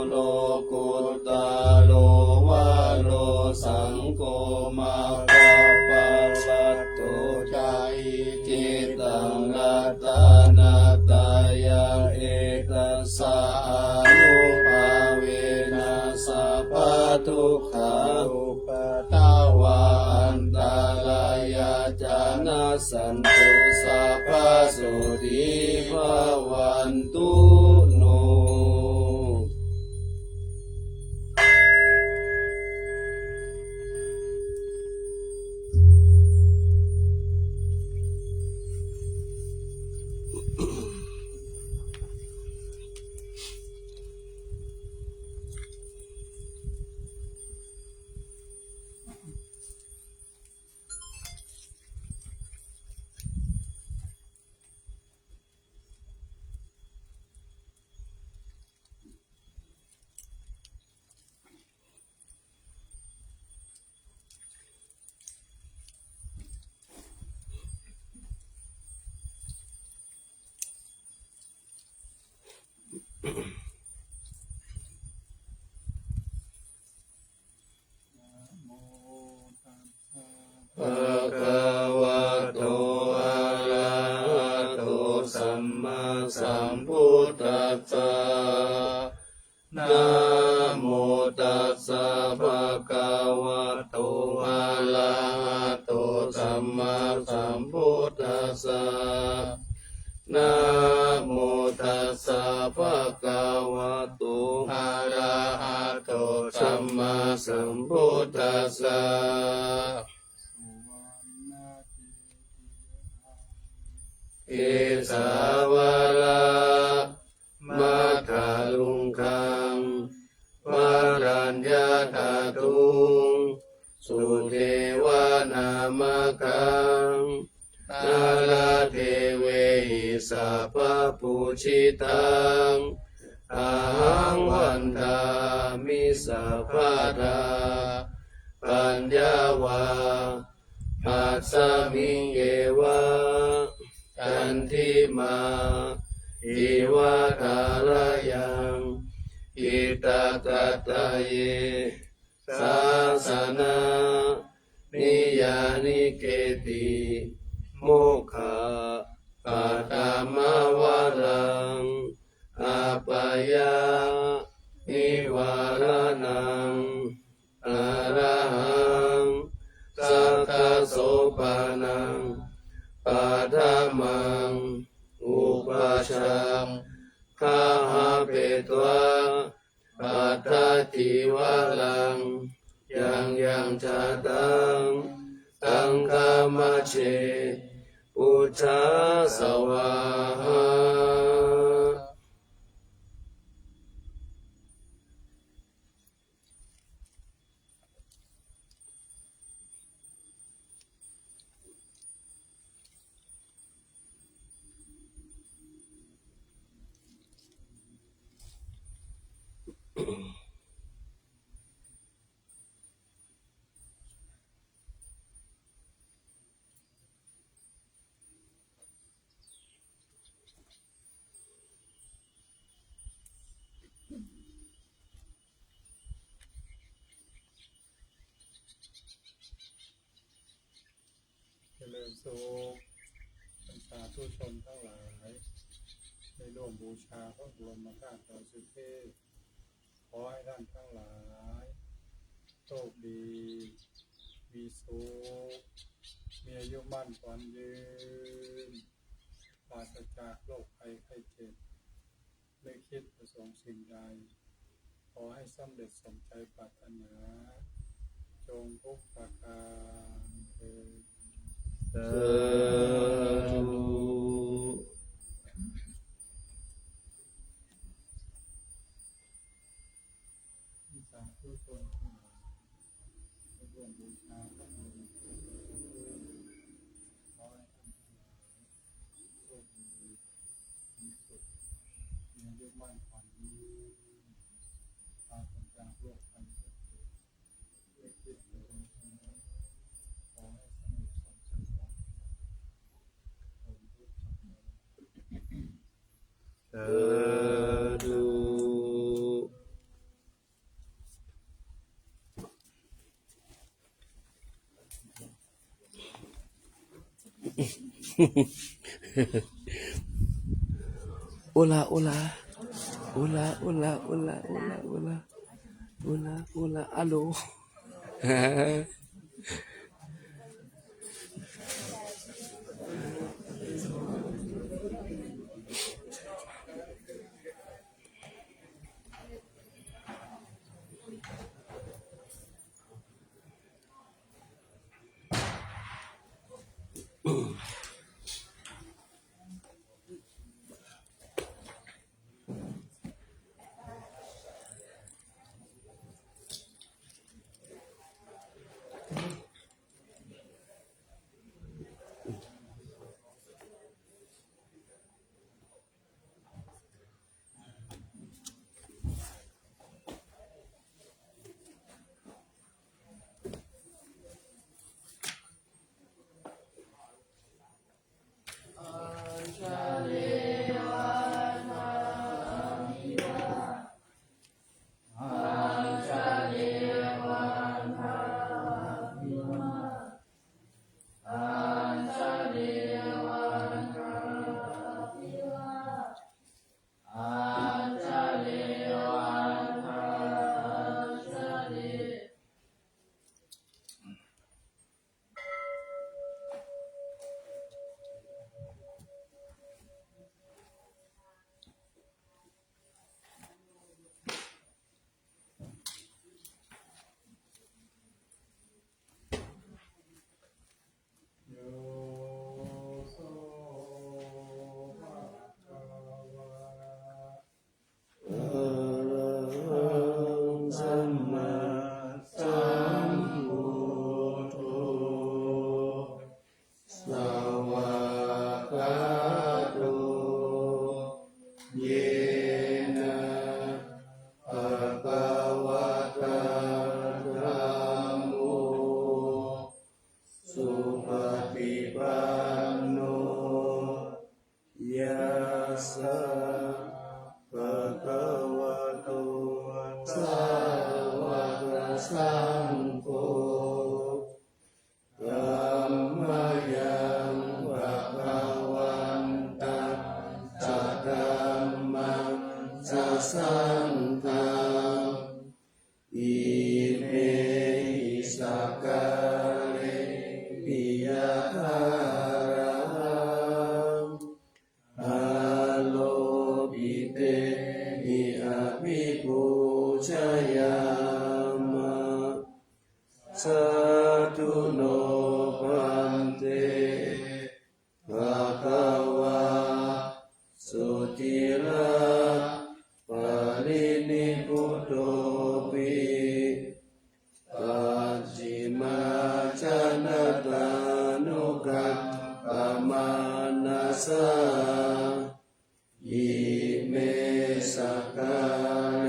โลกุตาโลวาโลสังโฆมาคาปะลัตโตจายจิตังรัตนาตายาเอตัสสะอนุภาเวนัสสะปะทุกขาอุปตาวาอันตรายาจานาสันตุสัพพะสุขีภวันตุโนภะคะวะโตอะระหะโตสัมมาสัมพุทธัสสะนะโมตัสสะภะคะวะโตอะระหะโตสัมมาสัมพุทธัสสะนะโมตัสสะภะคะวะโตอะระหะโตสัมมาสัมพุทธัสสะอิสาวะละมัทธาลุงคังวารัญญาตาตุงสุเทวานามคังนาลาเทเวหิสัพพปุชิตังอาหังวันทามิสัพพะทาปัญญาวาปัสสมิงเยวะจันทิมาอิวะทารายังอิตากัตตะเยสาสนานิยานิเกติโมกขะปัตตมวะรังอาปายานิวารนังอะระหังสัทธโสปานังปัฏฐมังอุปัชฌังคาหะเปตวะปัฏฐติวะลังยังจตังตังคามะเชอุจจาสวาหาเจริญสุขท่านสาธุชนทั้งหลายในร่วมบูชาพระบรมธาตุดอยสุเทพขอให้ท่านทั้งหลายโชคดีมีสุขมีอายุมั่นขวัญยืนปราศจากโรคภัยไข้เจ็บไม่คิดประสงค์สิ่งใดขอให้สำเร็จสมใจปรารถนาจงทุกประการเถิดสาธุ สาธุชนทั้งหลายในร่วมบูชาพระบรมศาสดาขอให้ท่านทั้งหลายโชคดีมีสุขมีอายุมั่นขวัญยืนปราศจากโรคภัยไข้เจ็บไม่คิดประสงค์สิ่งใดขอให้สำเร็จสมใจปรารถนาจงทุกประการ สาธุ Hola, hola. Hola, hola, hola, hola, hola. Hola, hola, aló.โยโสภะคะวะ อะระหังสัมมาสัมพุทโธสวากขาโตเยนะภะคะวะตาธัมโมสุปฏิปันโนยัสสะภะคะวะโตสาวกสังโฆธัมมายังภะคะวันตัสสะธัมมังสัสสังฆังอิเมหิสกกาเลปิยะหารังอาโลภิเตหิอภิปูชยามะสาธุโนภันเตภะคะวะสุติระปารินิพพุตโตปิปัจฉิมาชนะตานุกัปปมานัสสะอิเมสกกาเล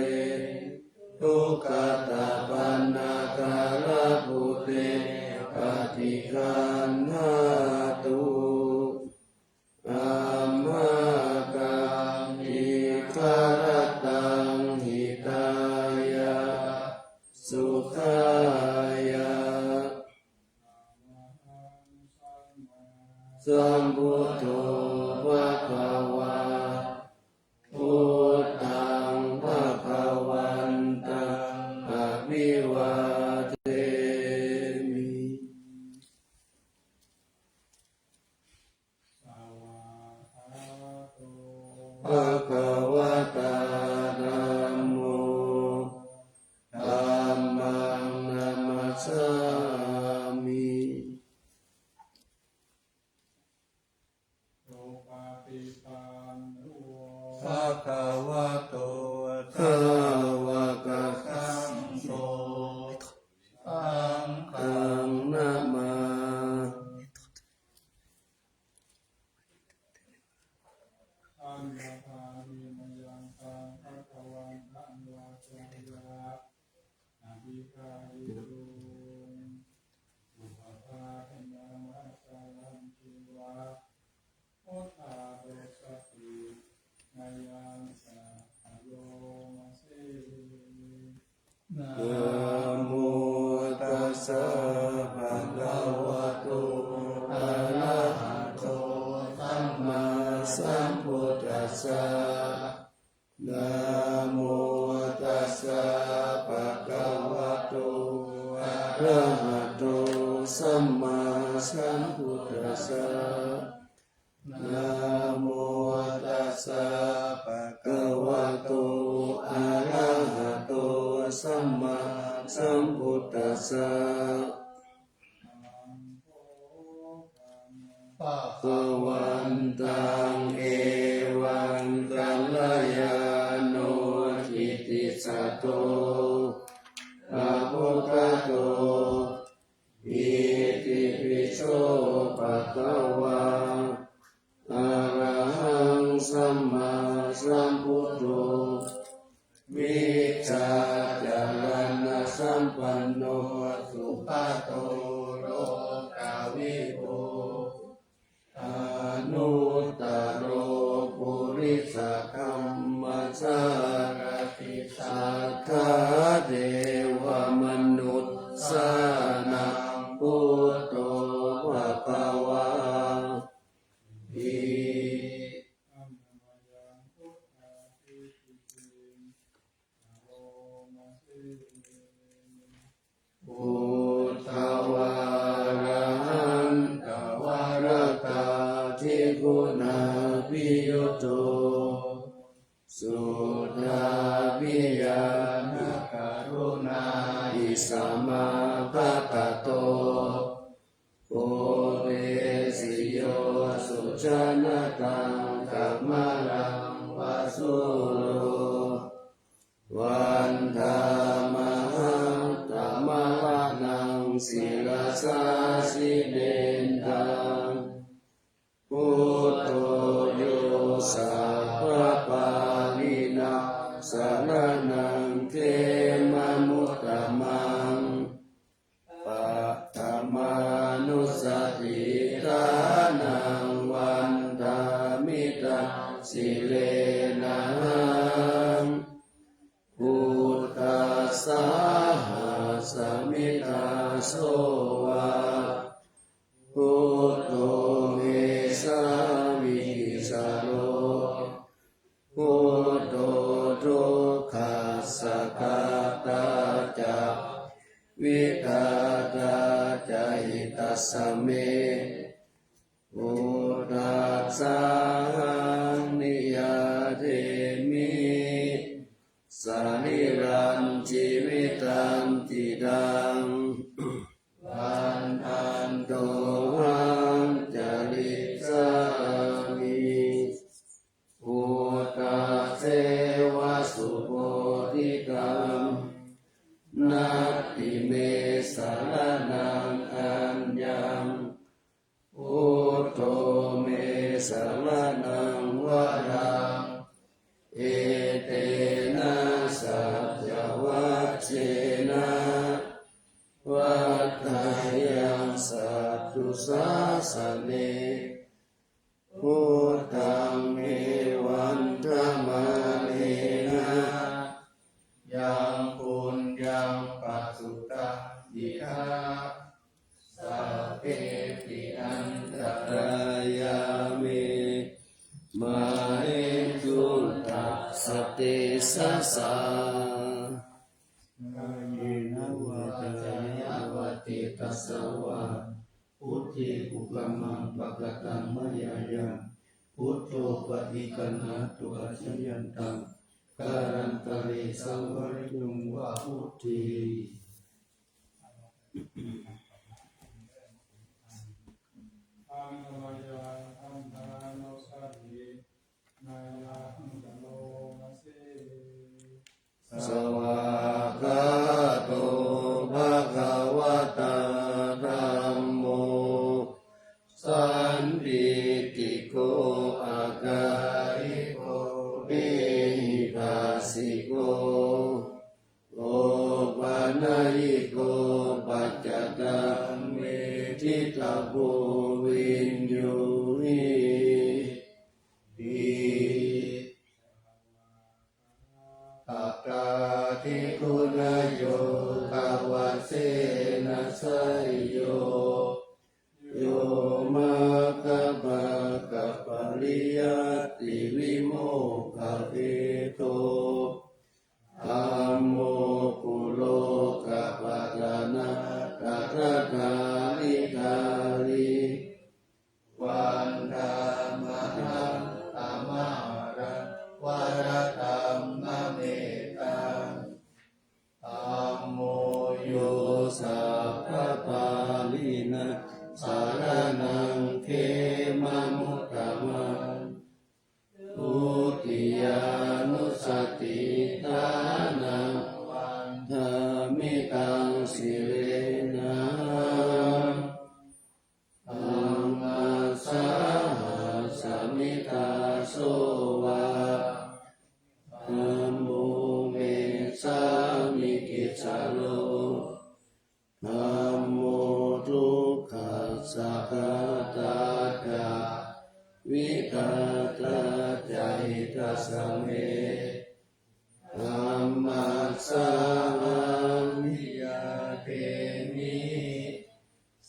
ทุกขตาปันนาคาลปุเตปฏิคันหาตุอัมหากังอิคารตังหิตายะสุขายะสัมพุทโธภะคะวะพุทธังภะคะวันตังอะภิวาเทมิ สวากขาโต ภะคะวะตาธัมโมธัมมังนัมมัสสามิ โลกาปิปันโน ภะคะวะโต ภะวะกะ สังโฆสังฆั ขั ง งนะมา อันตตามิมยังตังภะคะวันตังวาจายะอภิกายิโตอุปภาคนามัสสารังคิวะพุทธาโดสตินายังสัพโยมาเส นะ นะโมตัสสะภะคะวะโตอะระหะโต สะภะคะวะโตอะระหะโตสัมมาสัมพุทธัสสะนะโมตัสสะภะคะวะโตอะระหะโตสัมมาสัมพุทธัสสะปะ ภวันตังเอวังกัลยาโนทิติสัตโตอะโภคโตอิติปิโสภะคะวะอะระหังสัมมาสัมพุทโธวิชาจารณะสัมปันโนสุปโตโลกาวิโภอนุตตโรปุริสคัมมัสสารติสัทธาเทวมนุษย์สานังพุทโธภควาอิ อัมมะยังพุทธาทิติติโอมาสิ พุทธวาระหันตวรตาทิคุณาภิยุโตสุดาภิญาณกรุณาอิสมาภัตโตโอเวสิโยสุจนตังกัมมะลังวะสุโรวันธามหังธรรมวานังศิลสาสิเดนตังพุทโธโยสัพพะปาลินาสารนังเทมมุตตมังปัตตมานุสติทานังวันธามิตังสิเลนะหังพุทธัสสะหาสมิทาโสวะพุทโธเมสาวิสโรพุทโธทุกขัสสะกาตาจะวิกาตาจะหิตัสสะเมพุทธัสสะหังนิยาเทมิสานิรันชีวิตันติดังวันอันโตหังจริสามิพุทธเสวะสุโพธิกังนัตติเมสารนังอัญญังพุทโธเมสารนังวรังเอเตนะสัจวัชเชนะวัฏฏายังสัตตุสาสเนพุทธังเอวันธรรมเนนะยังปุญญังปัสสุตังยิทาสัพเพติอันตรายามิมาเอตุตัสสะเตสัสสะนาเยนะวะจายาวะเตตัสสะวะพุทธิกุกัมมังปะกะตังมะยายังพุทโธปฏิกัณหะตุอาชยันตังการันตะเรสังวริยุงวะพุทธิอัมมะยังอัมทานุสัตถินายังตโลมาสิ สวากขาโตภะคะวะตาธัมโมสันติติโกอาการิโกเอหิปัสสิโกโอปะนะยิโกปัจจตังเมทิตาโพวินโยหิอัตตาทิคุณโยภาวะเสนะสัยโยโยมาคะปะกะปะริยัตติวิโมกขะเปโตธัมโม ตาตาจาหิตัสสะเมธัมมัสสามิยาเตมิ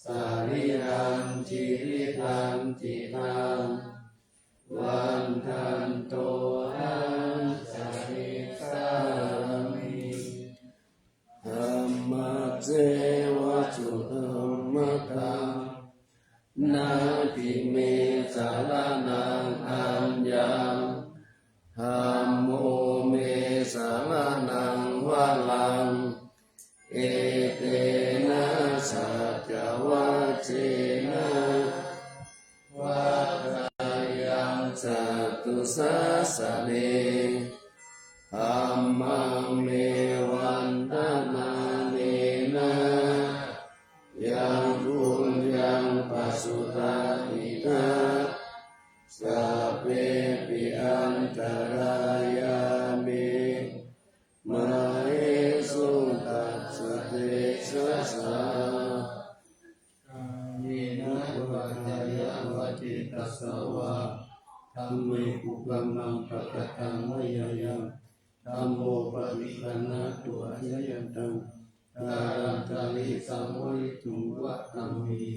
สาริรันจิริตันติตังวันทันโตหังสาริสามิธัมมัสเสวะสุธัมมัสสังนาทิเมสารนังอัญญังธัมโมเมสารนังวะลังเอเตนะสัจจวัจเจนะวัฏฏายังสัตตุสัสสะเนธัมมังเมวันตนาเนนะยังบุญยังปัสสุตานินะสัพเพปิอันตรายามิมาเหสุตัสสะเตชะสะนินะวัฏยาวติตัสสะวะธัมเมกุกัมมังปะกะตังวะยะยังธัมโมปะวิคันนะตุอะยะยันตังตารังตาลิสัมโมริตุงวะตัมมิ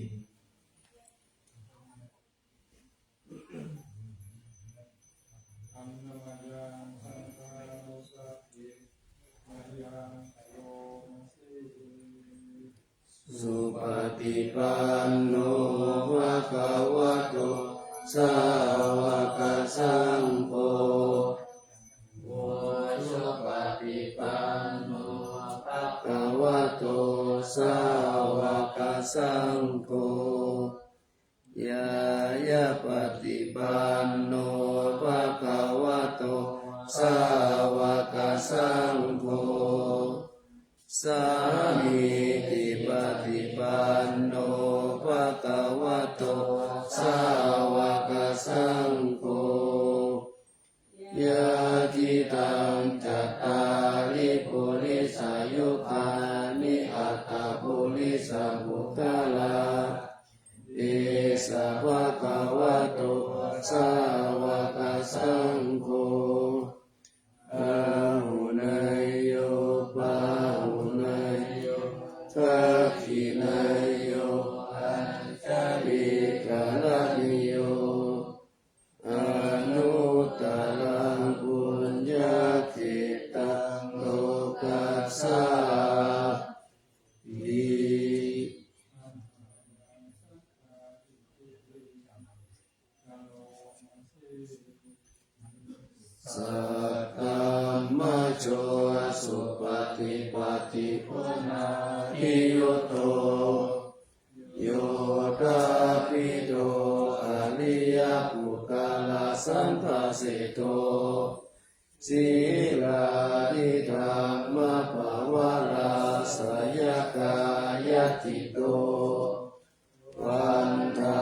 สุปฏิปันโนภะคะวะโตสาวกสังโฆโอสุปฏิปันโนภะคะวะโตสาวกสังโฆยายะปฏิปันโนภะคะวะโตสาวกสังโฆสามีติปฏิปันโนภะคะวะโตสาวกสังโฆยะทิตังจัตตาริปุริสายุคานิอัตตปุริสมุตตะลาเอสะภะคะวะโตสาวกสังโฆอาหุเนยโยปาหุเนยโยทักขิเนยโยอัญชลิกาลนิโยอนุตตรังปุญญาจิตตังโลกัสสามิสัตตมะโชสุปฏิปัติปุณาหิโยโตโยตาปิโตอริยปุคคลาสัมภเสโตสีลานิธรรมภาวราสยกายติโตวันธา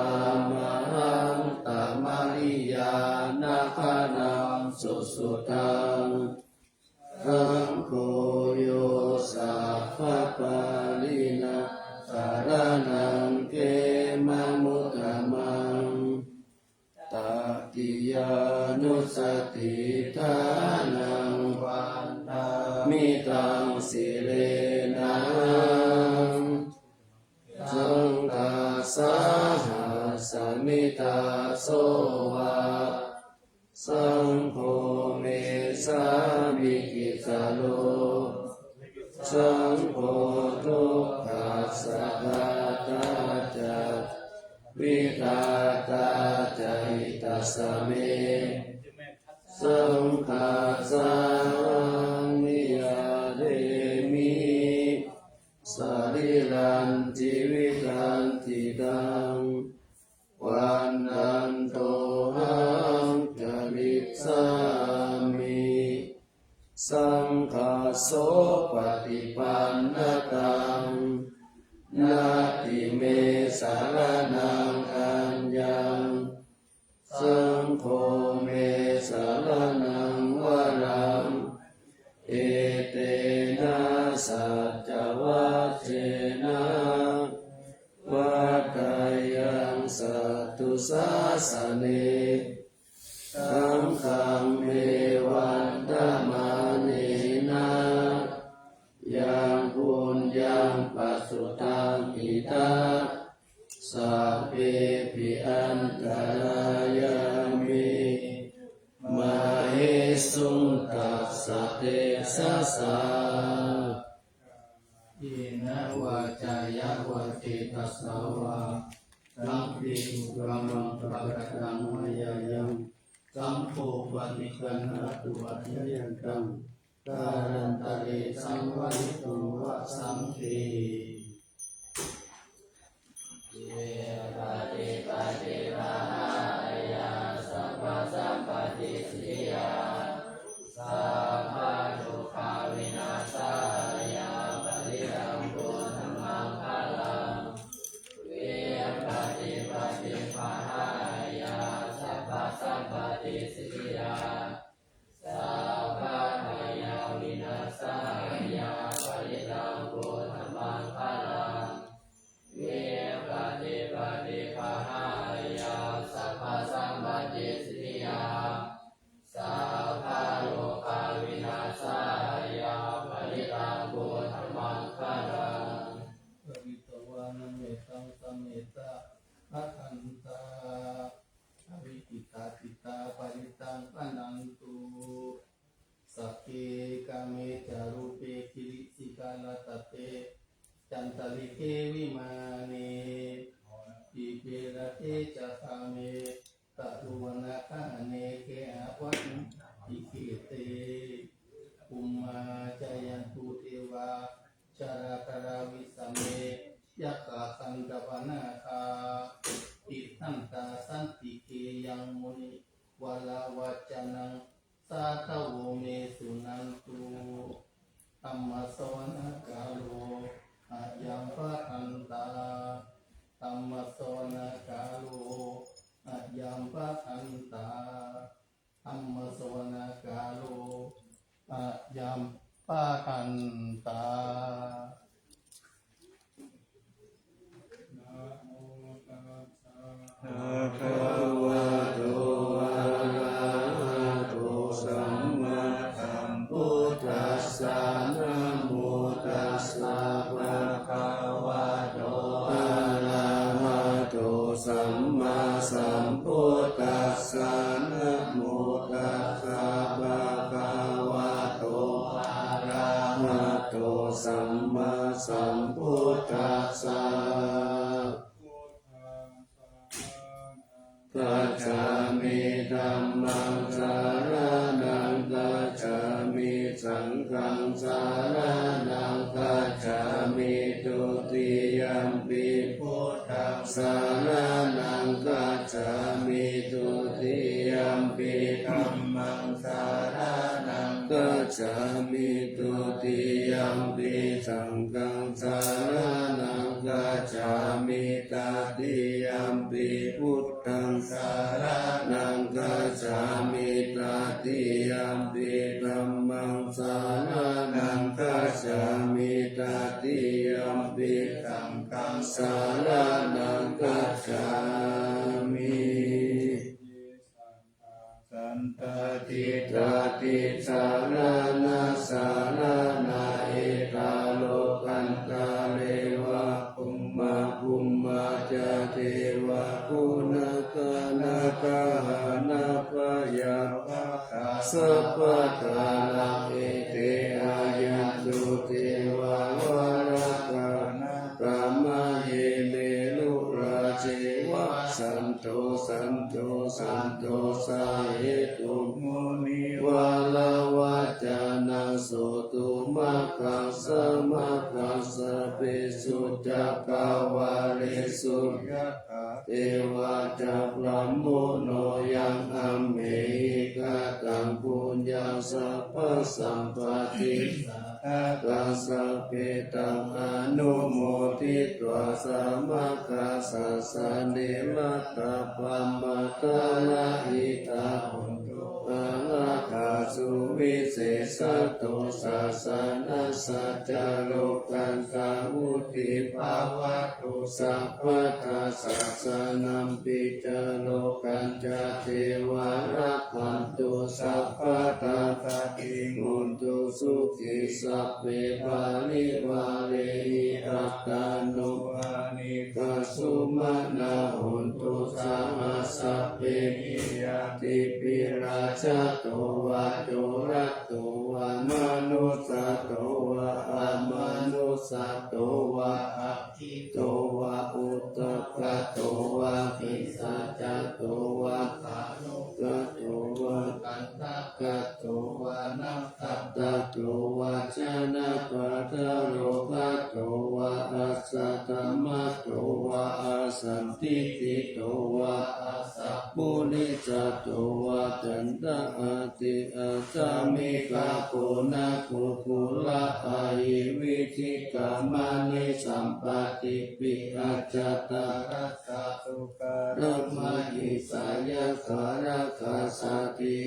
มหังตามริยานาคานังสุสุตังสังโฆโยสัพพะปาลินาสารนังเกมะมุตตมังตติยานุสติทานังวันทามิตังสิเลนังสังฆาสาหัสมิตาโสวะสังโฆเมสามิกิสาโลสังโฆทุกขัสสะตาตาจัตวิตาตาจาหิตัสสะเมสังฆาสามิยาเดมิสาริรันจิวิตันติตังวันนันโตหังจริสามิสังฆาโสปฏิปันนตังนาติเมสารนังอัญญังสังโฆเมสารนังวะรังเอเตนะสัจจวัจเจนะวัฏฏายังสัตตุสัสสะเน วาจายะวะเทตัสสาวะสัมภิกรมังปะกะตังมายายังสัมโพปฏิคันหาตุอัจยันตังการันตะเรสังวะริตุวะสัมภิ พัทันตาอวิกิตาติตาปริตังอนันตุสัพเพกาเมจารุเปคิริสิกาลตเตจันตลิเกวิมานีอิเประเตจะคาเมตะลุวนาคาเนเกอวัตติเกเตอุมมาจายันตุเทวาจาราคาราวิสเมยักขาคันดปนาคาอิทันตาสันติเกยังมุนิวลาวาจานังสาทโวเมสุนันตุธัมมสวนะกาโลอายังปะทันตาธัมมสวนะกาโลอายังปะทันตาธัมมสวนะกาโลอายังปะทันตาภะคะวะโตอะระหะโตสัมมาสัมพุทธัสสะนะโมตัสสะภะคะวะโตอะระหะโตสัมมาสัมพุทธัสสะนะโมตัสสะภะคะวะโตอะระหะโตสัมมาสัมพุทธัสสะกัจฉามิธัมมังสารนังกัจฉามิสังฆังสารนังกัจฉามิตุติยัมปิพุทธังสารนังกัจฉามิตุติยัมปิธัมมังสารนังกัจฉามิตุติยัมปิสังฆังสารนังกัจฉามิตติยัมปิพุทธังสารนังกัจฉามิตติยัมปิธัมมังสารนังกัจฉามิตติยัมปิสังฆังสารนังกัจฉามิสันตติตติสารนาสารนาเอตาโลกันตาเลวะภุมมาภุมมาจาเทวะคุณกานาคานาปยาสัพพะทานังเอเตอายันตุเทวาวรากากามเยเมลุราเจวะสันโตสันโตสันโตสาเหตุมุนิวาลาวาจานังโสตุมัคคังสมัคคังสเปสุจักกาวาเลสุยัคขาเทวาจักรมโนยังอัมเมหิกาตังปุญญาสัพพสัมปติกัสสะเปตังอนุโมทิตวาสัมมาคัสสะสะเนมัตตะปัมมะตะนะหิตาหุนตุอะระหะสุวิเศษตุสัสสะนัสสะจาโลกันตาวุติภาวะตุสัพพะทัสสะสะนัมปิจาโลกันจาเทวะรักขันตุสัพพะทาสะทิมุนตุสุขิสัพเพปาลิวาเลหิรัตตานุอานิกสุมานาหุนตุสัมมาสัพเพหิยติปิราชโตวะโจรโตวะมนุสสโตวะอมนุสส สัตโตวะอะทิโตวะอุตตกะโตวะปิสัจจโตวะสานุกะโตวะตันตกะโตวะนัสสัตตโตวะชนะปัทธโรกะโตวะอัสสะธรรมะโตวะอาสันติติโตวะอาสัพพุริสัตโตวะจันตะอาติอาสามิกาโกนะกุกุละอายิวิธิกามานิสัมปติปิอาจตารัสสะสุการะมะหิสายะคาระคาสติ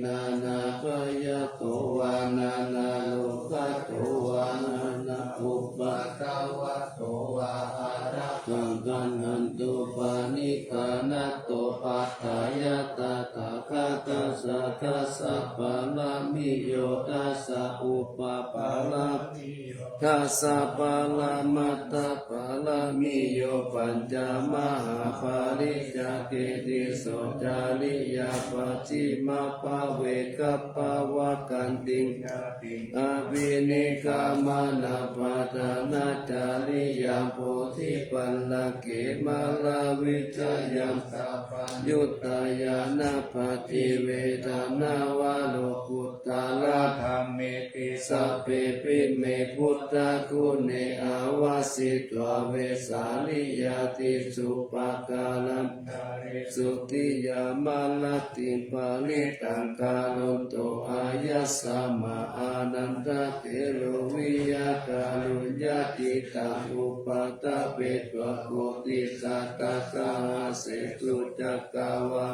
นานาปยโตวานานาโลกโตวานานาอุปะตาวะโตวาอาระกังกันหันตุปานิกานัตโตปัฏฐายตาตาคาตัสสะทัสสะปะละมิโยตัสสะอุปปาละทัสสะปะละมัตตปะละมิโยปัญจมหาปาริจเกติโสจาริยาปัจฉิมภาเวกัปปะวะกันติงอภินิกามนาปัฏนาจาริยาโพธิปัลลเกมาลาวิจยังสัพพัญยุตตายานาปฏิเวทนาวาโลกุตตาลาธรรมเมติสัพเพปิเมพุทธคุณเนอาวาสิตวเวสาลิยาติสุปกาลัมสุติยามาลติปาลิตังกาลุนโตอายัสสะมาอานันตเตโลวิยากาลุญาติตังอุปตะเปตวะโกติสัตตะกาเสตุจักกาวา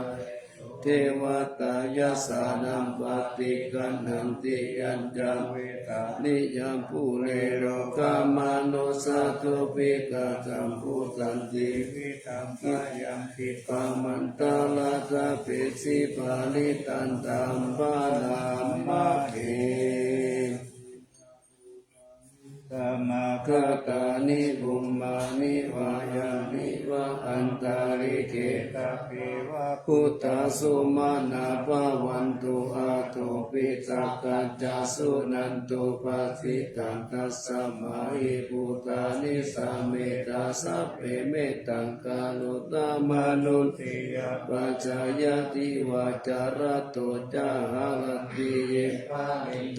เทวตายาสานัมปฏิกันหันติยัญจังเวทานิยัมภูเรโรกามานุสัตตุปิกาจัมพุตันติวิธัมปะยังคิปามันตาลาตาปิสิปาลิตันตัมปะนามะเขสมาคตานิบุมมานิวายานิวะอันตาริเกตาเปวะพุทธสุมาณาภวันตุอาโตปิสักกัจจสุนันตุปัสสิตังตัสสะมาหิพุทธานิสัมเมตตาสัพเพเมตตังกาลุตามานุติยาปัจจายติวาจารโตจาหะลติเยปะ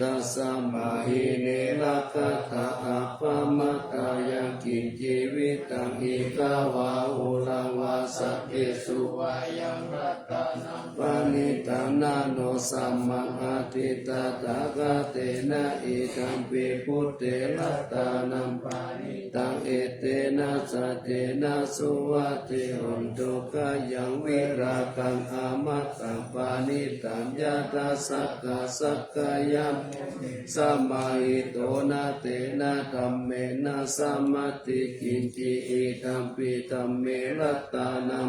ตัสสะมาหิเนลัคตาอัปปมะกายังกินจีวิตังอิกาวาอุลังวาสัพเพสุวายังรัตนังปานิตังนาโนสัมมังอาทิตาตากาเตนะอิตัมปิพุทเตลัตตานัมปานิตังเอเตนะสัจเจนะสุวัติหุนตุกายังวิราคังอามัตตังปานิตังยะตาสักกะสักกะยัมสัมมาหิโตนะเตนะธัมเมนะสัมมติกินจิอิตัมปิธัมเมรัตตานัม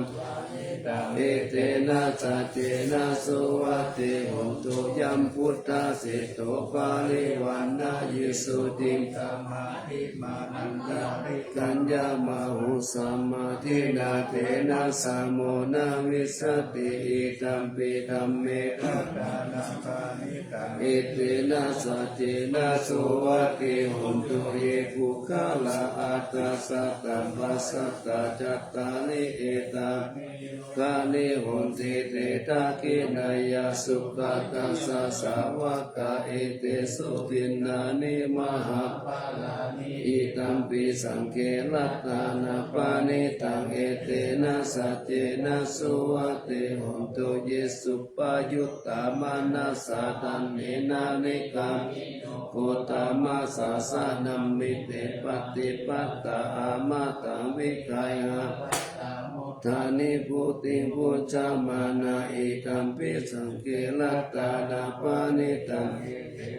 เอเตนะสัจเจนะสุวัติหุนตุยัมพุทธะสิโตปาลิวันนายิสุติธรรมาทิมานันตาริกัญญามหุสัมมาทินาเตนะสัมโมนาวิสติอิตัมปิธัมเมรัตตานัมปานิตังเอเตนะสัจเจนะสุวัติหุนตุเยกุขะลาอัตตาสัตตัมปัสสัตตาจัตตานิเอตากานิหุนติเตตาคินายาสุขตัสสะสาวกะเอเตสุตินานิมหาปาลานิอิตัมปิสังเกลัตตานาปานิตังเอเตนะสัจเจนะสุวัติหุนตุเยสุปายุตตามานัสสะตันเนนานิกังโกตามาสาสานัมมิเตปฏิปัตตาอามาตังวิกายะทานิพุติพุจามานาอิตัมปิสังเกลัตตานาปานิตัง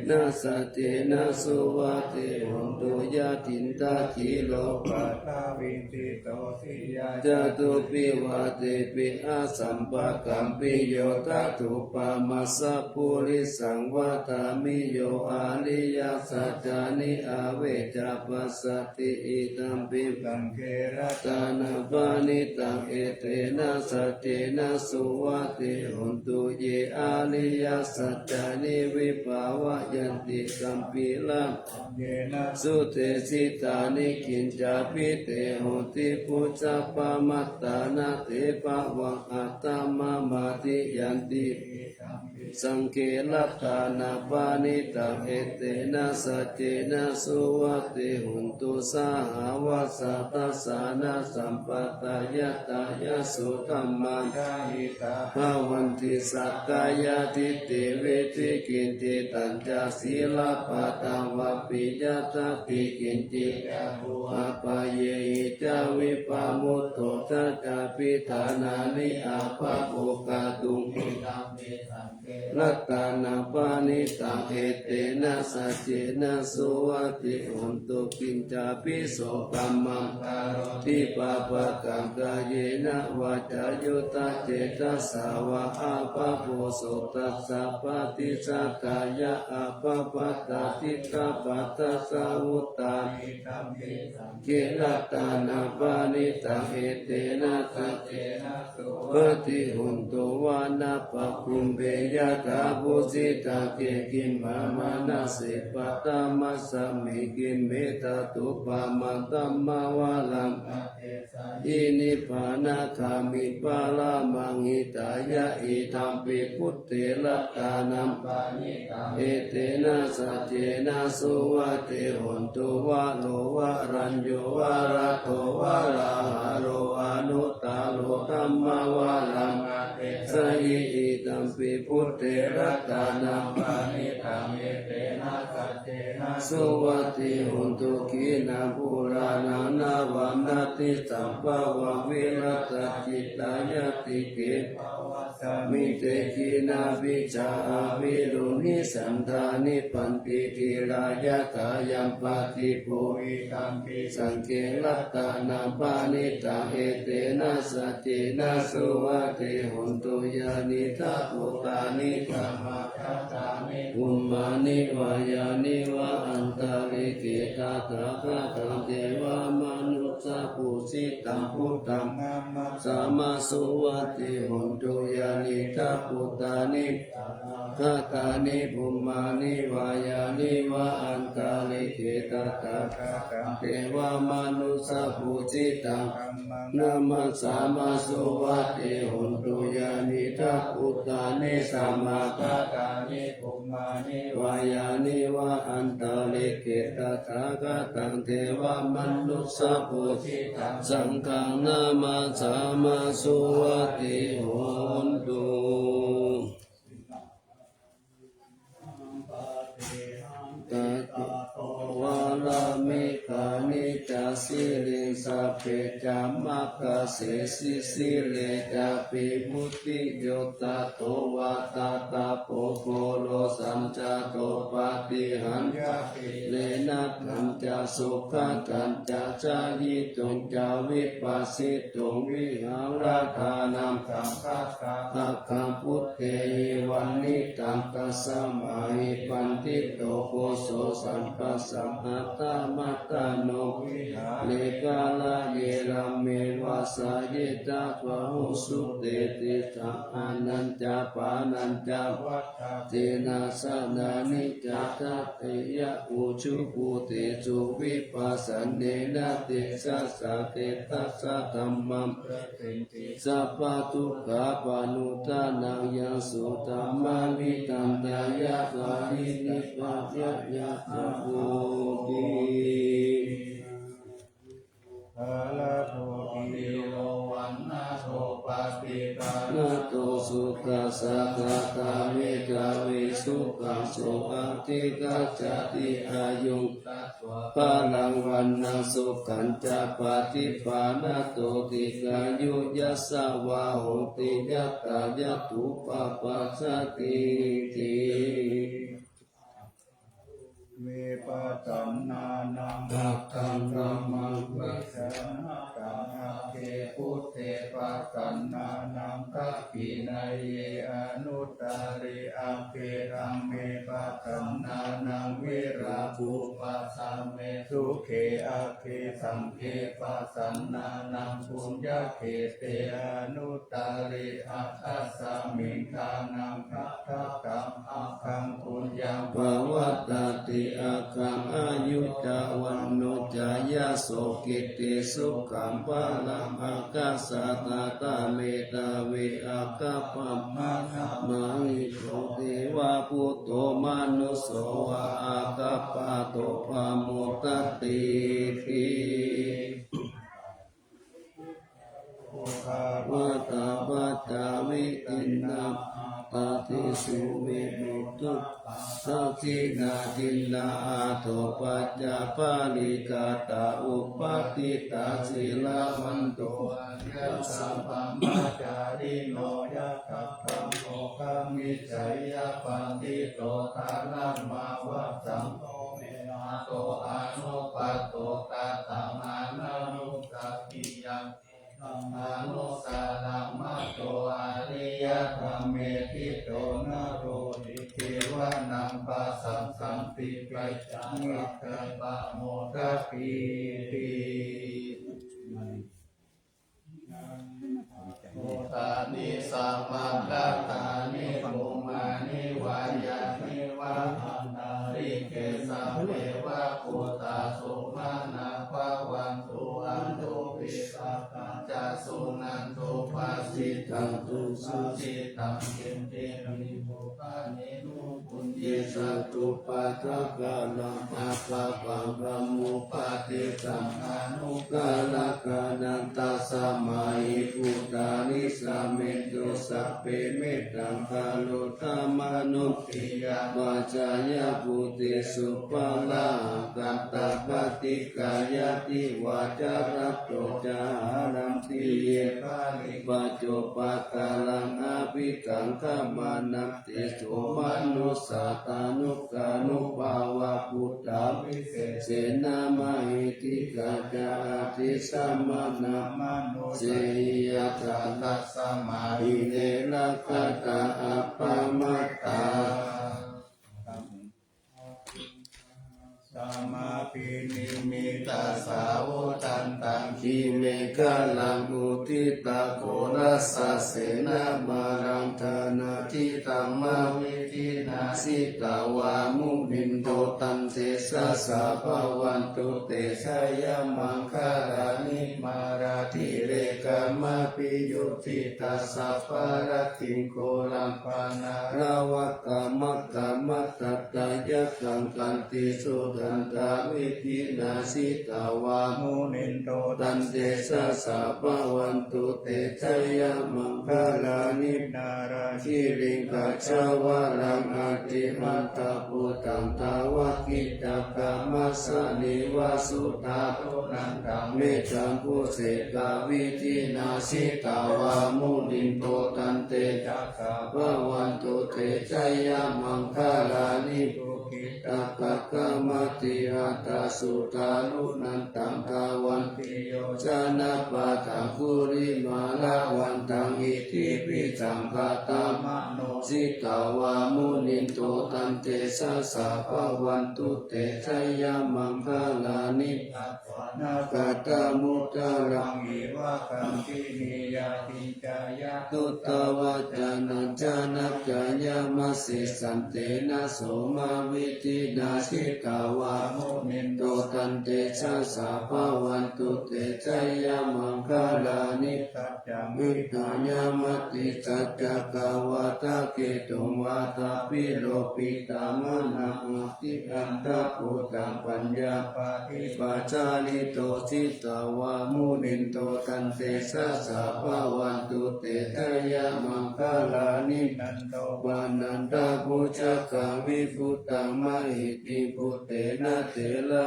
นาสัจเจนะสุวัติหุนตุยะตินตาจิโลปัตตาวินติโตทิยาจตุปิวะเตปิอาสัมปะกัมปิโยตัตุปามัสสะปุริสังวะตามิโยอาลิยาสัจจานิอาเวจาปัสสติอิตัมปิสังเกรัตตานาปานิตัง งเอเตนะสัจเจนะสุวัติหุนตุเยอาริยสัจจานิวิภาวะยันติกัมปิลังเยนะ สุเตสิตานิกินจาปิเตโหติปุจจปามัตตานาเตปะวังอัตตมะมาติยันติสังเกลัตตานาปานิตังเอเตนะสัจเจนะสุวัติหุนตุสาหาวาสัตตสานาสัมปตายตายสุธัมมังภาวันติสักกายทิฏฐิเวทิกินติตัญจศีลปะตังวะปิยตัตติกินจิอาปะเยหิจาวิปามุตโตทัจจปิธานานิอาภะโภคาตุงรัตตานาปานิตังเอเตนะสัจเจนะสุวัติหุนตุกินจาปิโสกัมมังทิปะปะกังกายเยนะวาจายุตาเจตสาวะอาภะโพโสตัสสะปะติสักกายะอาภะปัตตาติกะปัตตะสาวุตตาเกลัตตานาปานิตังเอเตนะสัจเจนะสุวัติหุนตุวานาปะคุมเบยะตาบุสิตาเกกิมมามานาสิปะตามัสสมิกิมเมตตุปะมันตัมมาวาลังอินิพานาคามิปาลามังหิตายะอิธัมปิพุทเถลัตตานัมปานิตังเอเตนะสัจเจนะสุวัติหุนตุวะโลวะรัญโยวะระโตวะราหะโรอนุตตาโลธัมมาวาลังสหิอิตัมปิพุทเถรัตตานัมปานิตังเอเตนะสัจเจนะสุวัติหุนตุขีนาภูรานานาวันนาติสัมภวะวิรัตจิตายติเกมิเตขีนาวิจาวิรุณิสันธานิปันติทิรายะกายัมปติภูมิตัมปิสังเกลัตตานาปานิตังเอเตนะสัจเจนะสุวัติหุนตุยานิทัพพุตานิกัมมาคัตตานิอุมมานิวายานิวะอันตาริเกตาตระคะตังเทวามนุสสะปุสิตังพุทธังสามาสุวัติหุนตุยานิทัพพุตานิคัตตานิภูมานิวายานิวะอันตาริเกตาตระคะตังเทวามนุสสะปุสิตังนามัสสามาสุวัติหุนตุยานิทัพพุตานิสัมมาคัตตานิภูมานิวายานิวะอันตาริเกตาตระคะตังเทวามนุสสะปุสิตังสังฆังนามัสสามาสุวัติหุนตุตัตโตวาลามิกานิจัสสิลิสัพเพจัมมัคคะเสสิสิเลจะปิมุตติโยตโตวาตาตาโปโคโลสัมจโตปาติหันเลนะขันจะสุขขันจะจายิตุงจาวิปัสสิตุงวิหารธานังสังฆาภะคัมพุทเทวันนิตังกัสสมาหิปันติโตโกโสสัมปัสสัมหัตตามัตตาโนเลกาลาเยรัมเมวาสาเยตาภะหุสุเตติสังอานันจาปานันจาวัฏเตนะสนานิจัตเตยะอุชุปุเตจุวิปัสสันเนนะเตสัสสะเตตัสสะธัมมัมสัพพทุกขาปานุตานังยังสุตัมมาวิตันตายะกาลินิปัจจยะโภติ อาลาโทติโลวันนาโทปัสสิตานาโตสุขัสสะกะตามิกาวิสุขังสุอัติกัจจติอายุงปะลังวันนาสุขันจะปฏิปานาโตติกายุยัสสะวะโหติยัตตายะตุปะปัสสติติเวปัสสันนานัง ตักขังธรรมัง เวสนาตังอาเก พุทเทปัสสันนานังคัปปินัยเยอนุตตริอัมเพรังเมปัสสันนานังวิราภูปัสสัมเมสุเขอเคสังเคปัสสันนานังปุญญเขเตอนุตตริอัตถสามิงทานังคัตถกัมอาคังปุญญังภวัตติอาคังอายุจาวันโนจายาโสกิติสุขังภาลังอากาสาตาตาเมตาเวอากาปัมมานะมาหิโตเทวาพุตโตมานุโสวะอากาปะโตภามุตติทิวัตาปัจจาวิตินาปฏิสุเวมุตุสักขินาทินาอาโทปัจจาปาลิกาตาอุปติตาศิลาวันโตยัสสะปัมมาจาริโนยัคขังโมฆะมิจฉยปันติโตทานัมมาวัสสัมโฆเมนาโตอนุปัตโตตัตตมานานุสัพพิยังอานุสารัมมาโตอริยธรรมเมติโตนะโรติเทวานังปัสสัมสัมปิปัจจังวิเตปะโมทปีติโมตานิสัมมาตตานิภูมานิวายานิวะอานาริเกสัมเมวะปุตตาสุมานาภวันตุอันตุปิสัพพะจัสสุนันตุปัสสิตังตุสุจิตังเกมเตมิโภคานินุปุญเยสัตตุปัฏฐกาลังอาภาปังกัมมุปาติสังอนุกาลกานันตสมัยพุทธานิสัมเมตุสัพเพเมตังกาโลธรรมานุติยาปัจจายปุติสุปาลากัตตปฏิกายติวาจารัตโตจารัมติเยปาลิปัจจุปะกาลังอาภิกังขมานัตติสุมานุสัตตานุกานุภาวะพุทธาภิเศษเสนามหิติกาจาติสัมมานามานุเสยตาตัสสมาหิเนลกตาอัปปมัตตาสัมมาปินิมิตาสาวุตันตังขีเมฆะลังอุทิตาโครัสสะเสนามารังธนาทิตัมมาวิทินาสิตาวามุนินโตตันเตสะสะภวันตุเตชะยะมังคารานิมาราธิเรกามะปิยุติตัสสะปะระติงโกลัมปานาระวะกามะกามะตัตตายะกังกันติสุตันตาวิธินาสิตาวามุนินโตตันเตสะสะภวันตุเตชะยะมังคาลานินาราชิริงกัจฉวะรังอาติมันตาปุตังตาวะกิตากามัสสะนิวาสุตาโตนันตังเมจังกุเสกาวิธินาสิตาวามุนินโตตันเตจักขะภวันตุเตชะยะมังคาลานิตากะกามติหัตสุตานุนันตังทาวันติโยชนะปะทังคุริมาลาวันตังอิทิปิสังฆตามโนสิตาวามุนินโตตันเตสะสะภวันตุเตชะยะมังคาลานินาคาตามุตตะรังอิวะคัมปินิยาติจายะตุตวะจานัจจานัจจายามัสสิสันเตนะโสมาวิธินาสิตาวามุนินโตตันเตชะสะภวันตุเตชะยะมังคาลานิสัจจังวิทายามติสัจจกาวาตาเกตุงวาตาปิโลปิตามนาติอันตะปุตังปัญญาปาทิปัจจานิโตสิตาวามุนินโตตันเตสะสะภวันตุเตชะยะมังคาลานินันโตวานันตาปุจจกังวิพุตังมหิติพุเตนะเถระ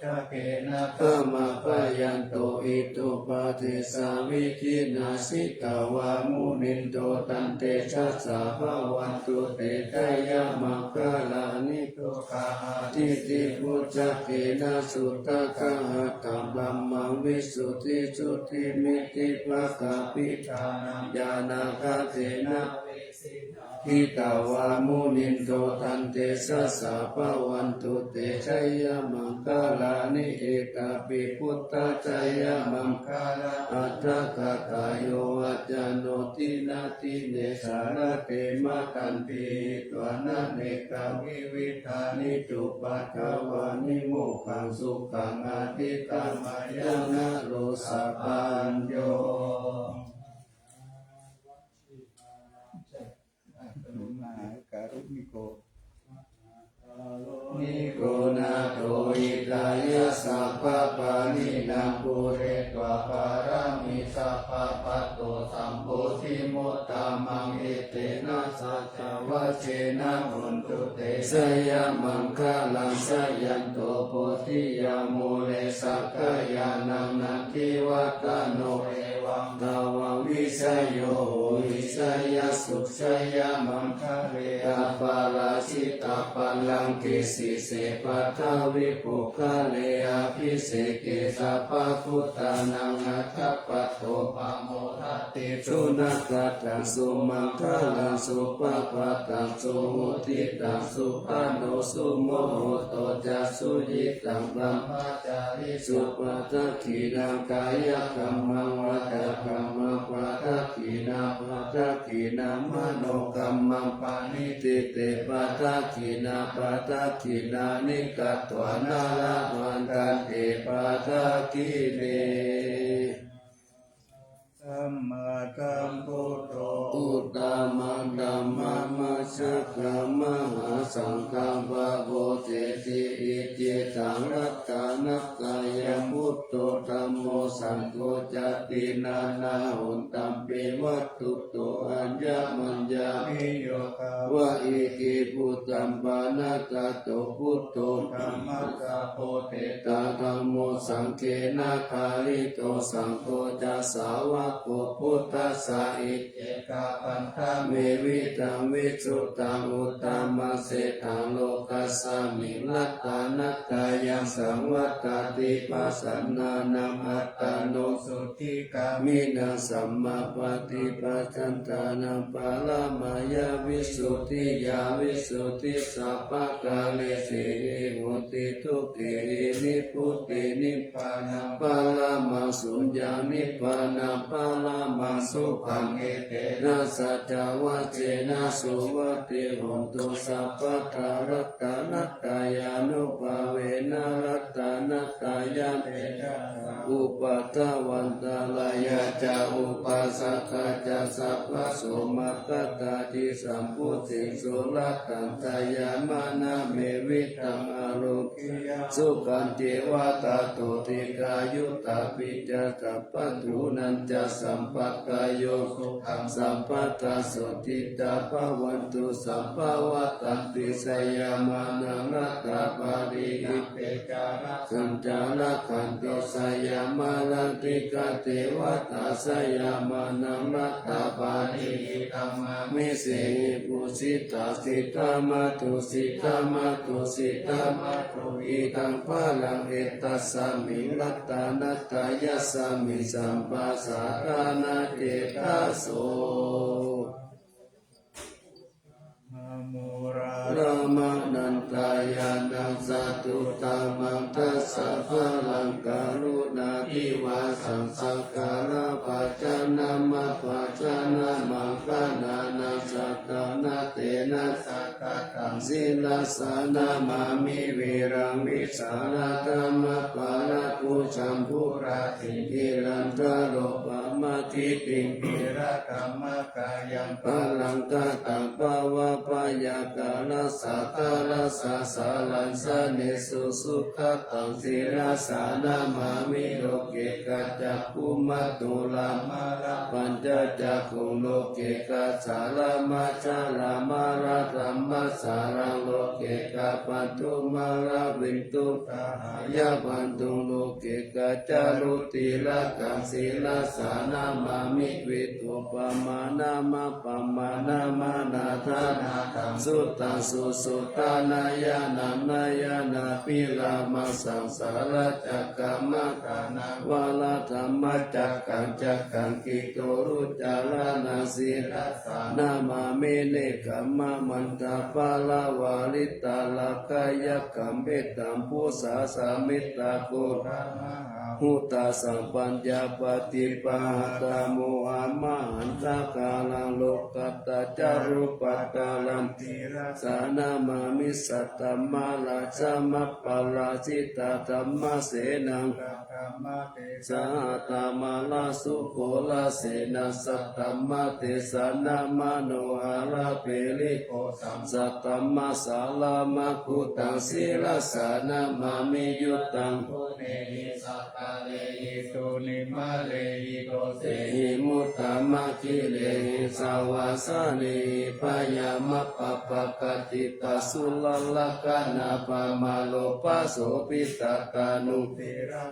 ชะเกนะธรรมปยันโตอิตุปาทิสาวิคินาสิกาวามุนินโตตันเตชะสาภวันตุเตชะยะมังคลานิโตกาทิติพุทธเกนะสุตตะคะหัตถบัมมังวิสุทธิสุทธิมิติภะคะปิทานังญาณคาเทนะทิตาวามุนินโตตันเตสะสะภะวันตุเตชะยะมังคลานิเอกาปิพุทธจายะมังคลาอัตถกตายโยอัจจโนตินาติเนสารเตมะกันติตวนะเนกาวิวิธานิจุปัฏฐวานิโมกขังสุขังอาทิตามายานะโรสะปัญโยการุณิโกนิโกนาโตอิตายะสัพพะปานินังปุเรตวะปารามิสัพพะปัตโตสัมโพธิโมตตามังเอเตนะสัจจวะเชนะหุนตุเตสยะมังคลังสยันโตโพธิยาโมเลสักกายานังนันทิวัตโนเอวังตาวังวิสยโยวิสยสุขสยามังคะเรอาปาราชิตาปัลลังกิสิเสปัทาวิปุคะเลอาภิเสกิสัพพะพุทธานังอัตถปัตโตปะโมทัตติสุนักตังสุมังคะลังสุปะปะตังสุมุติตังสุปะโนสุโมโหโตจัสสุยิตังบัมภาจาริสุปะทักขินังกายกัมมังวัฏกัมมังปะทักขินาปะทักขินามโนกัมมังปานิติเตปะทักขินาปะทักขินานิกัตวานาลามันกันเตปะทักขิเนสัมมาสัมพุทโธอุตตมังธัมมังมัสสะกะมหาสังฆังภะโวเตติอิจิตังรัตตานักกายมุตโตธัมโมสังโฆจตินานาหุนตัมปิวัตถุโตอัญญมัญญามิโยคาวะอิกิพุตตัมปานาตโตพุทโธธัมมัสสะโพเตตาธัมโมสังเฆนะคาริโตสังโฆจัสสาวะโกพุทธัสสะอิเจกาปันธาเมวิตังวิสุตตังอุตตมัสเสตังโลกัสสามิลัตตานัตตายังสังวัตติปัสสนานังอัตตโนสุทิกามินังสัมมาปฏิปัจจันตานังปาลามายาวิสุทธิยาวิสุทธิสัพพะกาเลสิโหติทุกินิพุตตินิพพานังปาลามาสุญญานิพพานังปาลามาสุขังเอเตนะสัจจวัจเจนะสุวัติโหตุสัพพะทารัตตานัตตายานุภาเวนะรัตตานัตตายาเตจะอุปัฏฐวันตาลายาจาอุปัสสกะจะสัพพะโสมัคคตาจิสัมพุทธิสุรัตตันตายามานะเมวิตังอโลกิยาสุขันติวาตาโตติกายุตตาปิจตัปปะทุนันจะสัมปักกายโยสุขังสัมปัตตาสุติตาภวันตุสัพพะวัตตันติสยามานังรัตตาปาริอิเปจาระสัญจาระขันติสยามาลันติกาเทวตาสยามานังรัตตาปาริอิธัมมามิเสปุสิตาสิตามาตุสิตามาตุสิตามาตุอิทังพาลังเอตัสสามิรัตตานัตตายะสามิสัมปัสสะทานาเจตโสรามานันตายานังสัตตุตามังทัสสะพลังกรุณาธิวาสังสังการะปัจจานามาปัจจานามังคนานาสัตตานาเตนะสัตตะตังสิลาสานามามิเวรังวิสาระธรรมปาระกุชัมพุราติกิรันตโรปะม มาธิปิง อิระธรรมกายัง พลังกาตาปาวะปายากาลสักกาลสัสสาลันสเนสุสุขตังสิราสานามามิโลเกกัจจคุมัตตุลามาราปัญจจักขุโลเกกัจสาลามาจาลามาราธัมมัสสารังโลเกกัจปันตุมาราวินตุตายาปันตุโลเกกัจจารุติละกังสิราสานามามิวิตุปมานามาปมานามานาธานาสุตตังสุสุตานายานานายานาปิลามาสังสารจักกรรมกานังวาลธรรมจักกังจักกังกิโตรุจาลานาสิรัสสานามาเมเนกัมมะมันตาปาลาวาลิตาลากายกัมเบตัมพุสาสามิตาโกราหุตาสัมปัญญาปฏิปาตาโมหะมหันตากาลังโลกัตตาจารุปัตตาลัมติรัสานามามิสัตตมาลาจามัปปาลาจิตาธัมมะเสนังสาตามาลาสุโคลาเสนาสัตตมะเตสานามโนหะระเปลิโกสัตตมะสาลามะคุตังศิลสานามามิยุตตังเนหิสัตตะเลหิสุนิมาเลหิโกเสหิมุตตมะคิเลหิสาวาสานิพยามะปะปะกติตัสสุลลกานาปะมาโลปัสโสปิตตานุ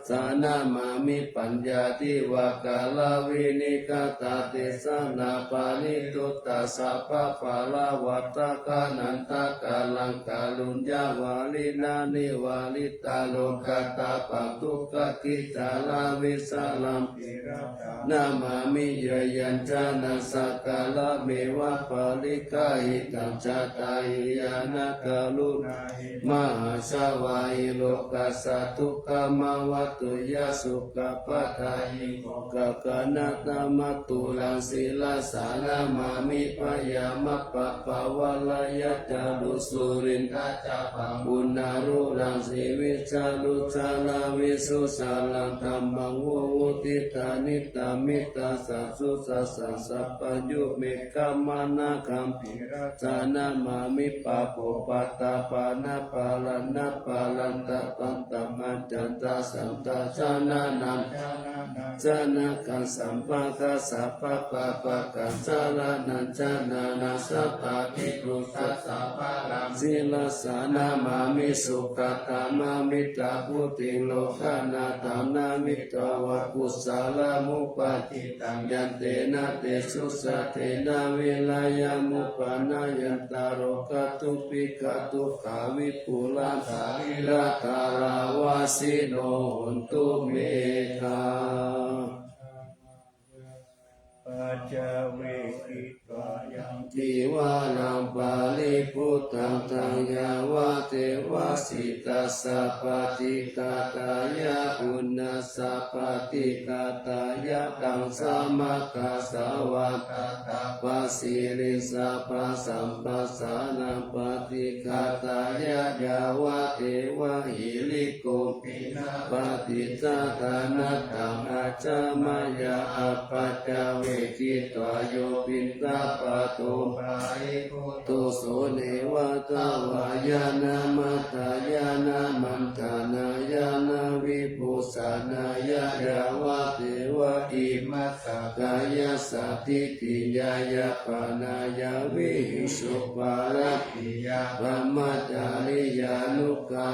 สานามามิปัญญาติวากาลวินิกตาเตสนาปานิตุตตาสัพพะปาลาวัตตะกานันตะกาลังกาลุญญาวาลินานิวาลิตาโลกตาปตุกกิจาลาวิสาลัมนามามิยยัญจานัสสะกาลเมวะปาลิกาหิตังจตาหิยานกาลุมหาสวายโลกัสสะทุกขมวัตตุยะสุขปัฏฐาหิกะกะนะตามัตตุลังศิลาสานามามิปยามะปะปะวะลายะจารุสุรินทะจาปังบุญารุลังสิวิจารุจาลาวิสุสาลังธัมมังวุวุติตานิตามิตาสัสสุสัสสะสัพพยุเมกัมมานะคัมปิรัจานามามิปะโปปัตตาปานะปาลันนะปาลันตะปันตะมัจจันตาสัมตาจานานัมจานาคังสัมปะกะสัพพะปะปะกัจจาลานันจานานาสัพพะภิกขุสัสสะปะลังศิลสานามามิสุขตามามิตาพุติโลกานาตานามิตวะกุสาลมุปะจิตังยันเตนะเตสุสะเทนะวิลายามุปานายันตารกตุปิกตุขาวิปุลาภาวิลาคาราวาสิโนหุนตุเมฆาปัจจเวกิตวายัง ทิวานังปาลิพุทธังตังยาวะเทวะสิตัสสะปฏิกาตายะอุณนัสสะปฏิกาตายะตังสัมมากัสสะวะตตาปัสสิริสัพพะสัมปัสสานังปฏิกาตายะยาวะเทวะหิริโกปินะปฏิจจตานะตังอาจามายาอัปปัจจเวกิตวาโยปินตาปะโตปะริโกโตโสเนวะตาวายานามัตตายานามันตานายานาวิปุสานายายาวะเทวะอิมัสสะกายสัตติติยายาปานายาวิหิสุปาระปิยาพระมัจจาริยานุกา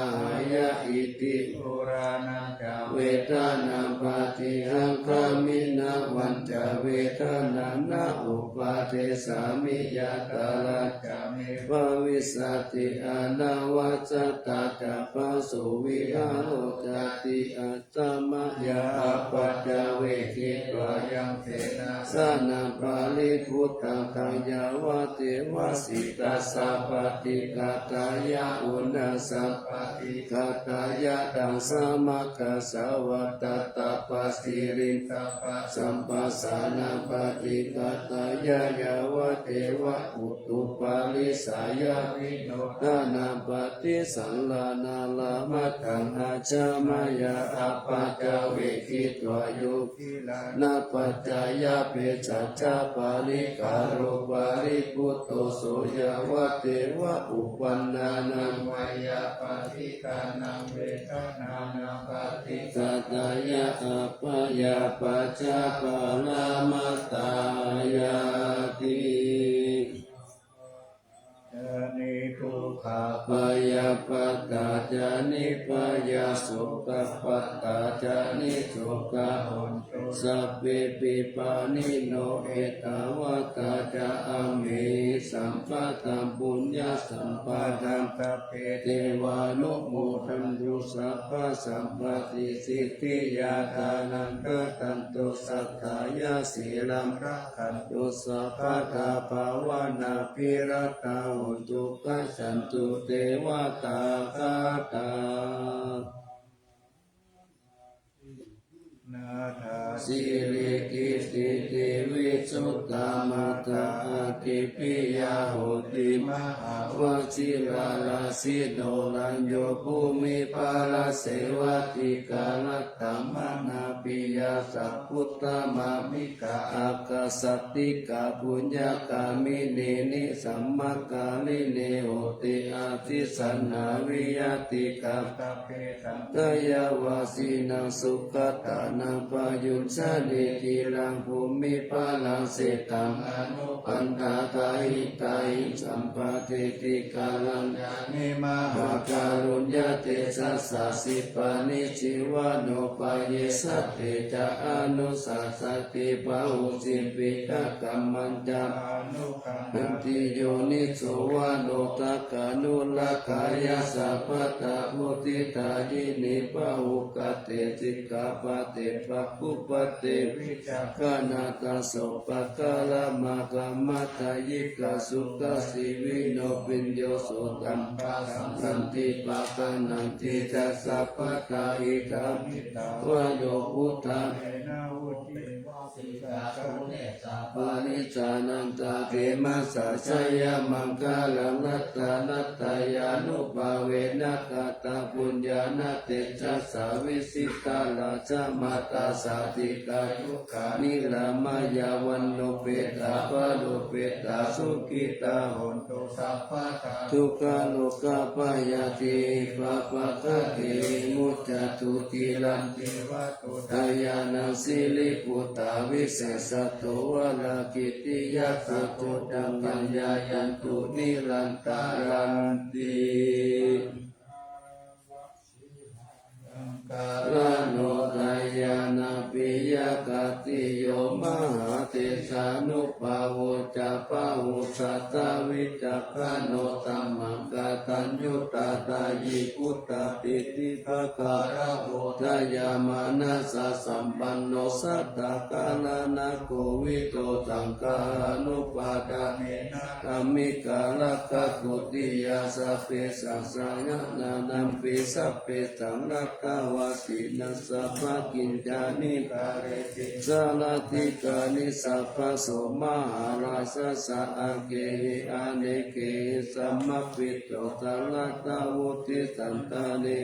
ยาอิติปุรานังจาเวทนาปฏิหังคามินาวันจาเวทนานาอุปาเทสามิยาตาลาจามิภวิสัตติอนาวัจตาจาปสุวิหารโลจติอัตตมยาปัจจเวกิตวายังเทนะสานาปาลิพุทธังตังยาวะเทวะสิตัสสะปฏิกาตายะอุณนัสสะปฏิกาตายะตังสัมมากัสสะวัตตาปัสสิริสัพพะสัมปัสสานาปฏิกาตายะยาวะเทวะอุตุปาลิสายาวิโนทานาปฏิสัลลานาลามัตถังอาจามายาอัปปัจจเวกิตวาโยกิล นาปัจจายาเปจัจจาปาริกาโรปาริพุตโตโสยาวะเทวะอุปันนานังวายาปฏิกานังเวทนานังปฏิกาตายะอัปปยาปัจจาปาลามัตตายาตินิทุกขปยาปัตตาจานิปยาสุขปัตตาจานิสุขหุนตุสัพเพปิปานิโนเอตาวะตาจาอามิสัมปะตัมปุญญาสัมปะทังสัพเพเทวานุโมทันตุสัพพะสัมปติสิทธิยาทานังกัตตันตุสัทธายาสีลังรักขันตุสัพพะทาภาวนาภิรัตาหุนตุกัสสันตุเทวตาคาตานาถาสิริกิติเตวิสุตตามาตาติปิยาโหติมหาวชิราลาสิโนลัญโยภูมิปาลเสวติกาลตัมมนาปิยาสัพพุตตมามิกาอากาสติกาปุญญากามิเนนิสัมมากาลิเนโหติอาทิสันนาวิยติกาตเพตังกายวาสีนังสุขตานังปายุนชาเนติรังภูมิปาลังเสตังอนุปันธาตาหิตาหิสัมปะเทติกาลังญาณิมหาการุญญาเตสัสสะสิปานิจิวาโนปายเยสัตเตจะอนุสัสสติปะหุสิปิกะกัมมันจานุขันติโยนิโสวาโนตักานุลกายาสัพพตามุติตายินิปะหุกเตสิกาปเตปะคุปเตวิจักนาตาโสปะกาลมากามัตยิกาสุขสิวิโนปิญโยโสตัมปะสันติปะกานันติจัสสะปะตาอิกามิตาวะโยพุทธาเนนาวุติวาสิกาโตเนสาปานิจานันตาเกมัสสะชยมังคาลังนัตตานัตตายานุภาเวนะกาตาปุญญาณเตจัสสาวิสิตาลาชมาตาสาติกายุขานิลามายาวันโนเปตาปะโลเปตาสุกิตาหนตุสัพพะทาทุกขโลกาปายาติปะปะคะเตมุจจตุติลันติวัตุทายานังสิลิปุตตาวิเศษโตวะลากิติยาสโตดังกัญญายันตุนิรันตารันติกาลโนทายานาปิยกติโยมหาเตชานุภาโวจะปะหุสัตตวิจักขโนตัมมังกตัญญูตาตายิพุตตปิติภะการะโหทายามานัสสะสัมปันโนสัตตกาลานะโกวิโตตังกานุปาทาเนนะธรรมิกาลกัตตุติยาสัพเพสัสสะยะนานัมปิสัพเพสังรัตตาวาสินัสสะภะกิญจานิกาเรติสาลติกานิสัพพะโสมหาราชสะอาเกหิอาเนเกหิสัมมปิโตตัลตาวุติสันตานิ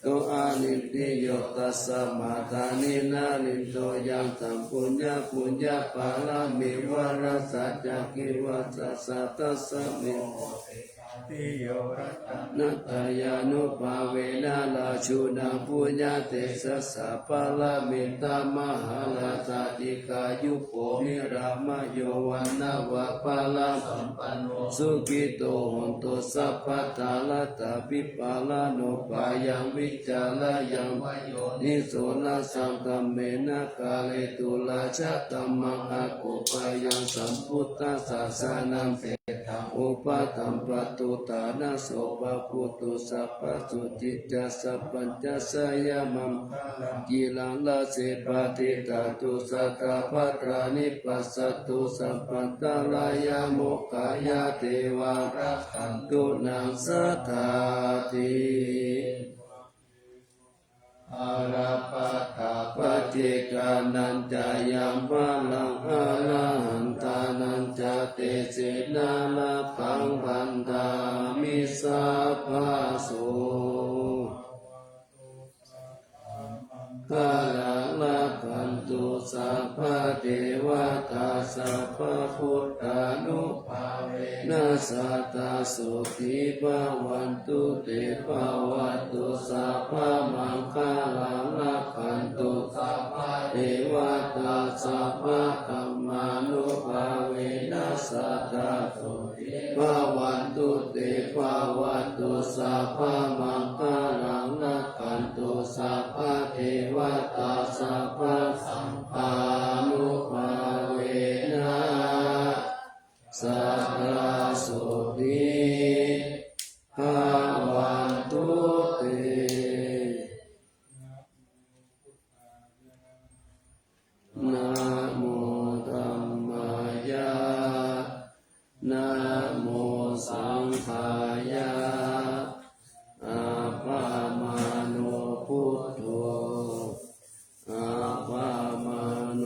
โตอานิติโยตัสสะมาทานินานิโตยังสัมปุญญาปุญญาปาลามิวารัสสัจจกิวัสสะตัสสะมิติโยรัตนัตยานุภาเวนะลาชุนาปุญญาเตสัสสะปาลามิตามหาลาสติกายุโภนิรามโยวันนาวะปาลาสัมปันโนสุขิโตหนตุสัพพตาลตาปิปาลาโนปายังวิจาลายังวโยนิโสนาสังกัมเมนะกาเลตุลาชะตัมมังอากุปายังสัมพุทธัสสะสานังเตถังอุปาตัมปตุตานะโสภะพุตุสัพพสุจิตจัสสะปัญจสยามังกิลังลาเสปติตาตุสัตตะภัตรานิปัสสตุสัมปันตลายาโมกขายาเทวารักขันตุนังสัทธาติอาราปะตาปฏิกานันจายังพลังอาลาหันตานันจเตเสนาลาพังพันธามิสัพพะโสกาลัง ละคันตุสัพพะเทวตาสัพพะพุทธานุภาเวนัสสะตาสุขีภาวันตุเตภาวะตุสัพพะมังคลังละคันตุสัพพะเทวตาสัพพะธัมมานุภาเวนัสสะตาสุขีภาวันตุเตภาวะตุสัพพะมังคลังละคันตุสัพพะเทวตาสัพพะสัมภานุภาเวนะสัพพะสุขีภาวันตุเตนะโมธัมมายะนะโมสังฆายะอาภามาโนพุทโธอาภามาโน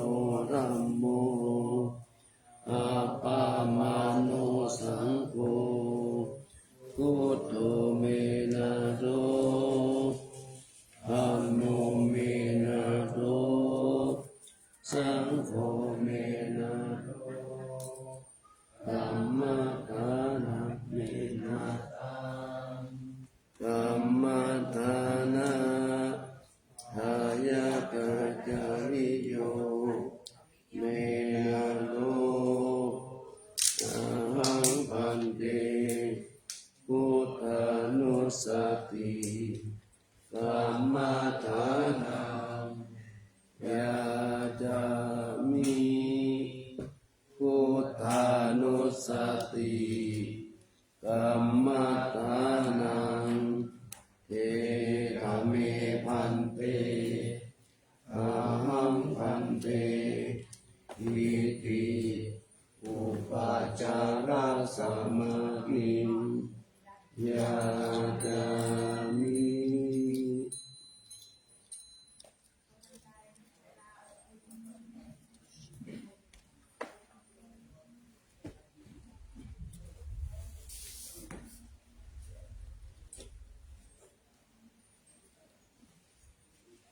ธัมโมอาภามาโนสังโฆพุทโธเมนะโตธัมโมเมนะโตสังโฆเมนะโตธัมมะทานะเมนะตังธัมมะทานะทายะกะจาริโยเมนะโตอะหังปันเตพุทธานุสติธัมมะทานังยาจามิพุทธานุสติธัมมะทานังเทธเมพันเตอะหังพันเตอิติอุปาจาระสัมมาทิยาจามิ อ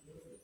อ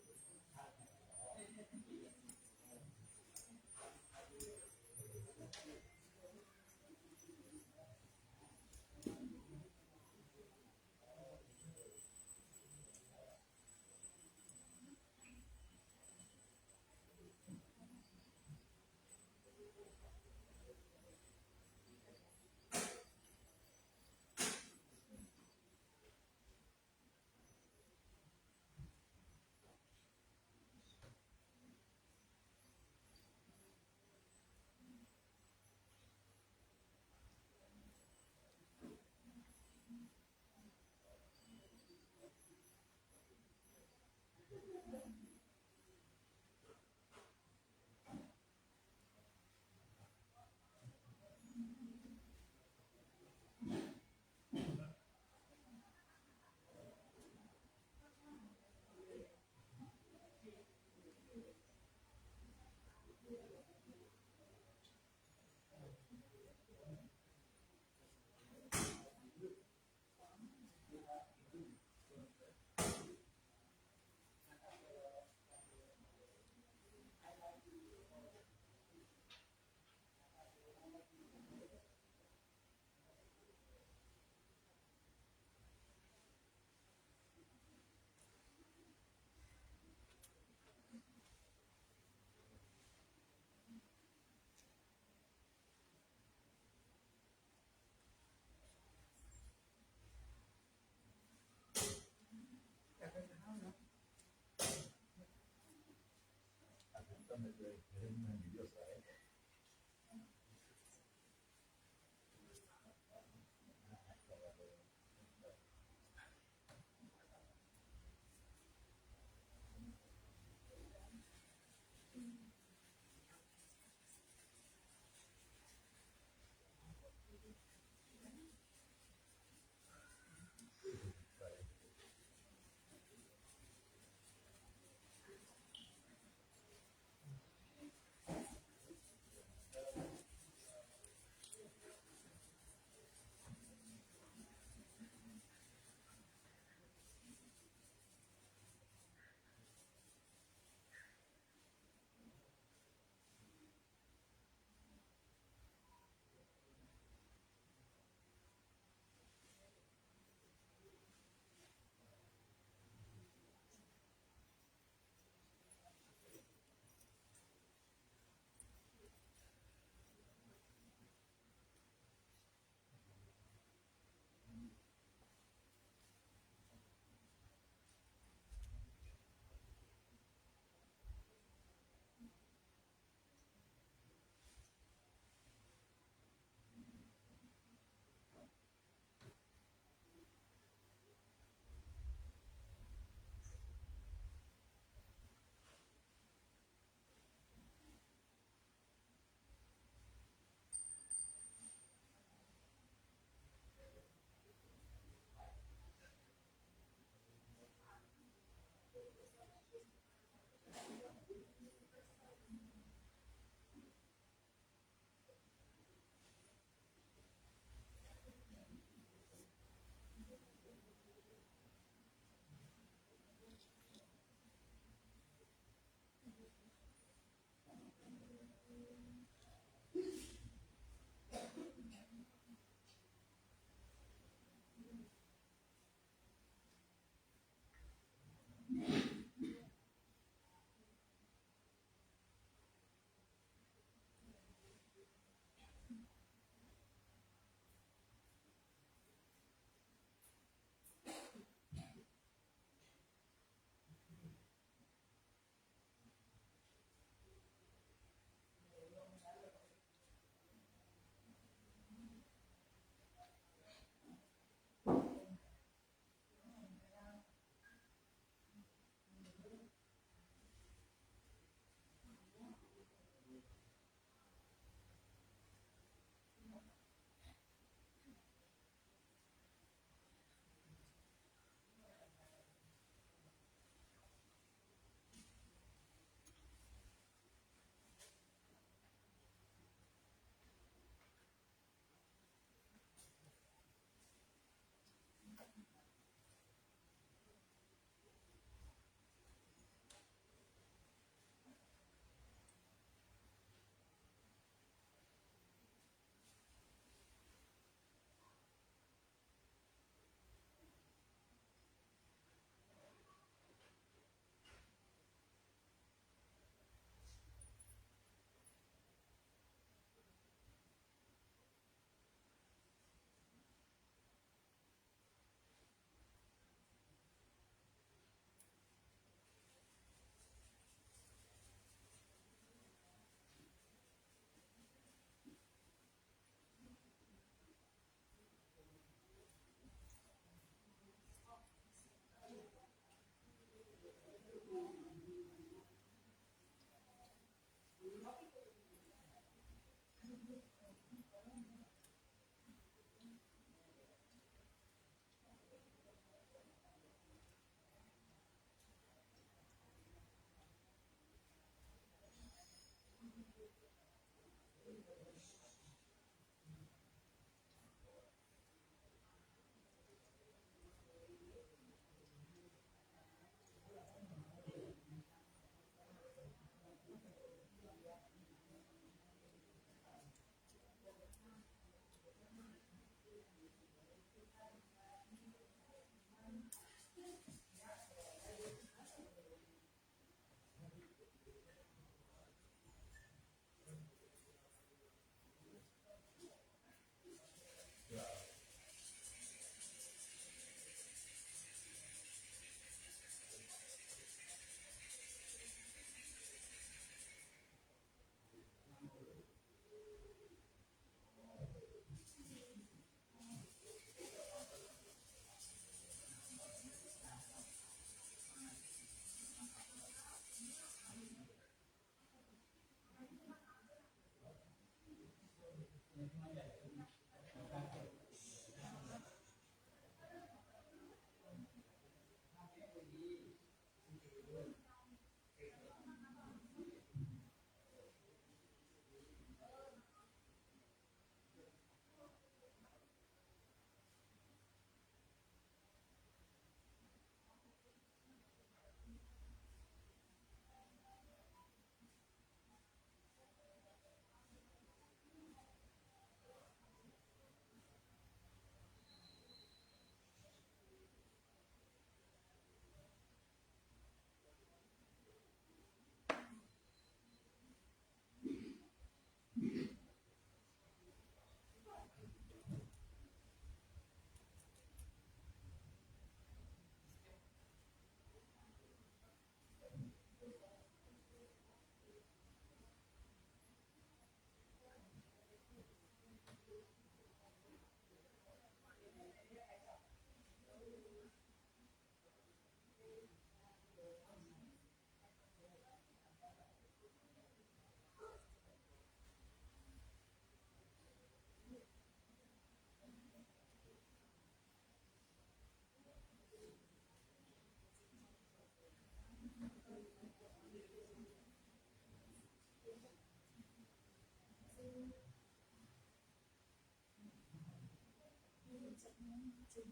อ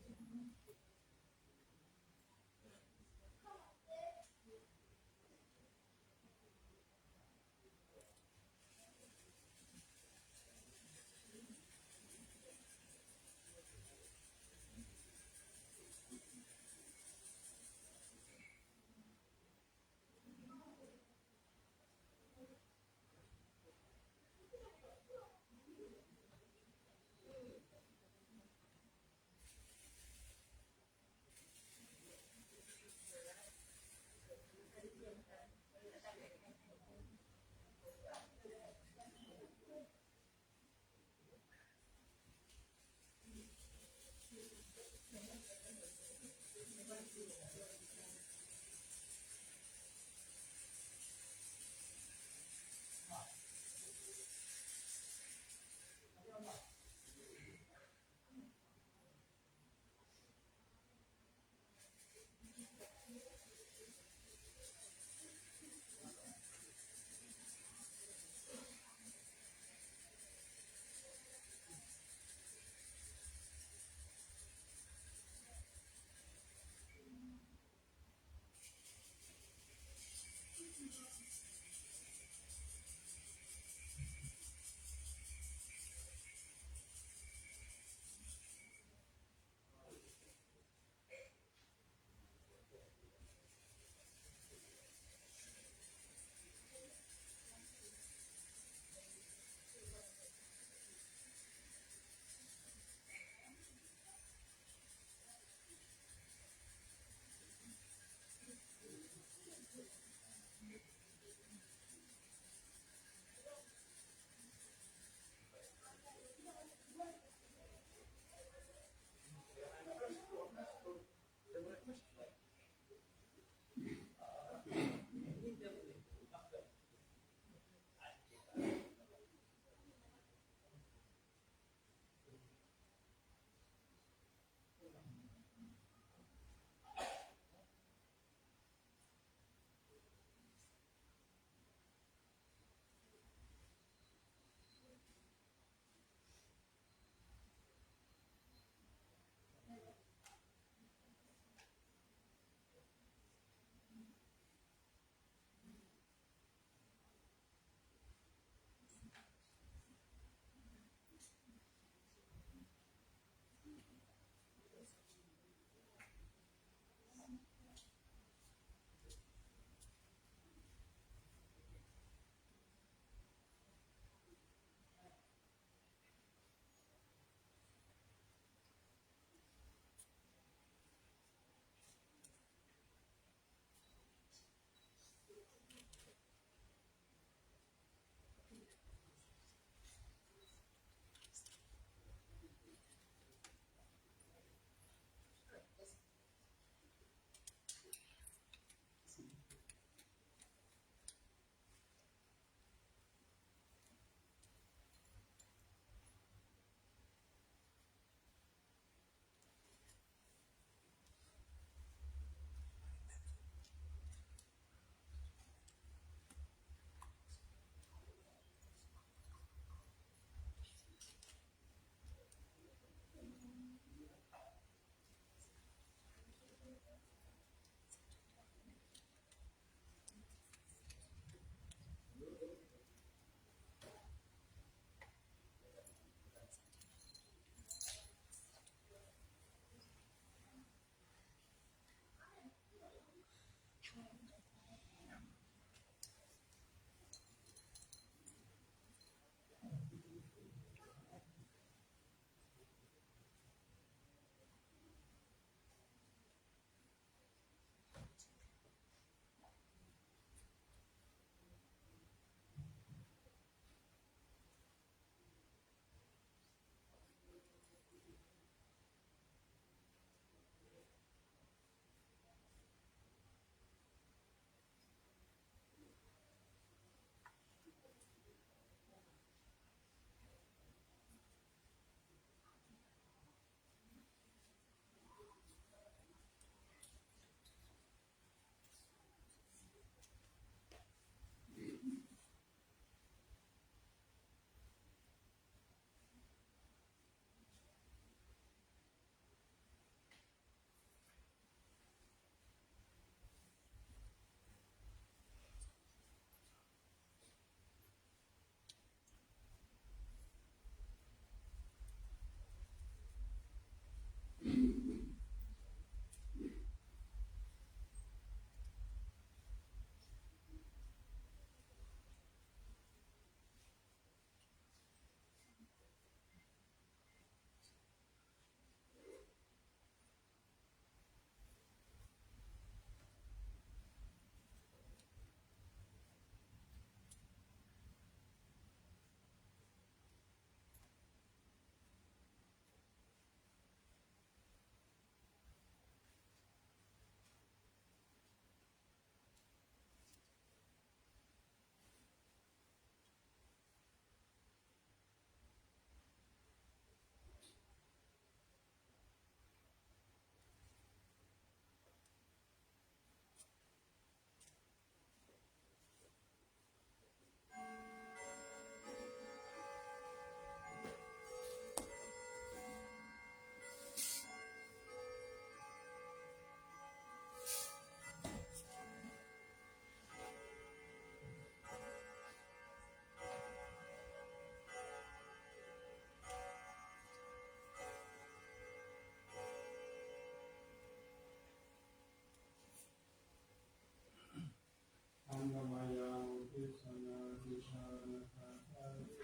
ธรรมยังทิสนาทิชานะคาทาเต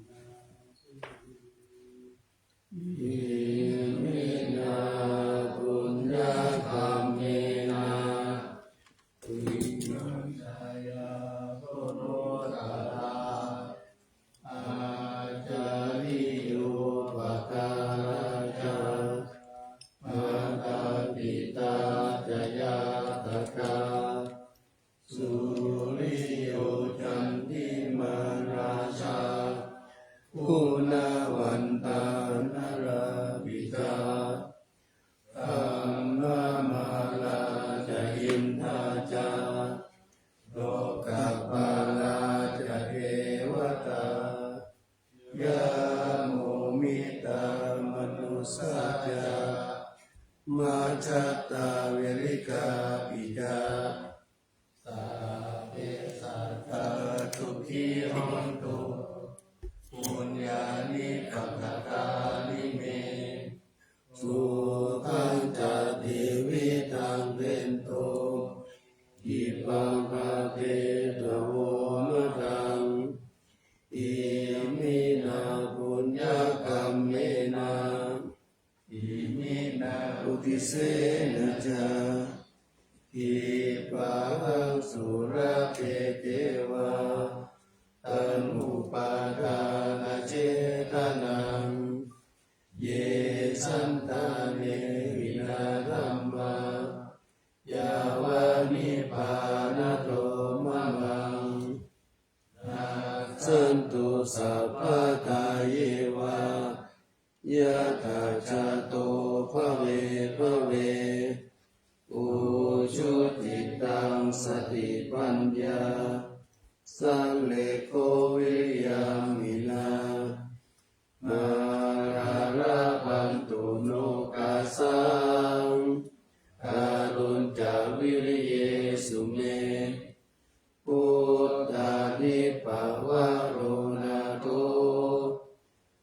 นาสิอิมินาปุญญาคัมเมนะวินันทายาโสโนตาราอาจาริโยปการาจามาตาปิตาจยาตถาสุริโยจันติมาราชาคุณวันตานราบิดาธัมมามาลาจยินทาจาโลกัปปาลาจะเทวตายาโมมิตามนุสาจามาจัตตาเวริกาปิดาสาเปสัตตาทุกขีหนตุปุญญานิกัปปตานิเมสุขังจัตติวิตังเป็นโตอิปังภะเทตโวมะตังอิมินาปุญญกรรมเมนะอิมินาอุทิเสนะจาอิปังสุรเปเทวาตันอุปาทานเจตนังเยสันตาเนวินาธัมมายาวานิพานโตมะมังนาสันตุสัพพะกายเยวายะถาจาโตภเวภเวอุชุติตังสติปัญญาสังเลโกวิริยามินามาราระพันตุโนกาสังการุณจาวิริเยสุเมพุทธานิปาวะโรนาโต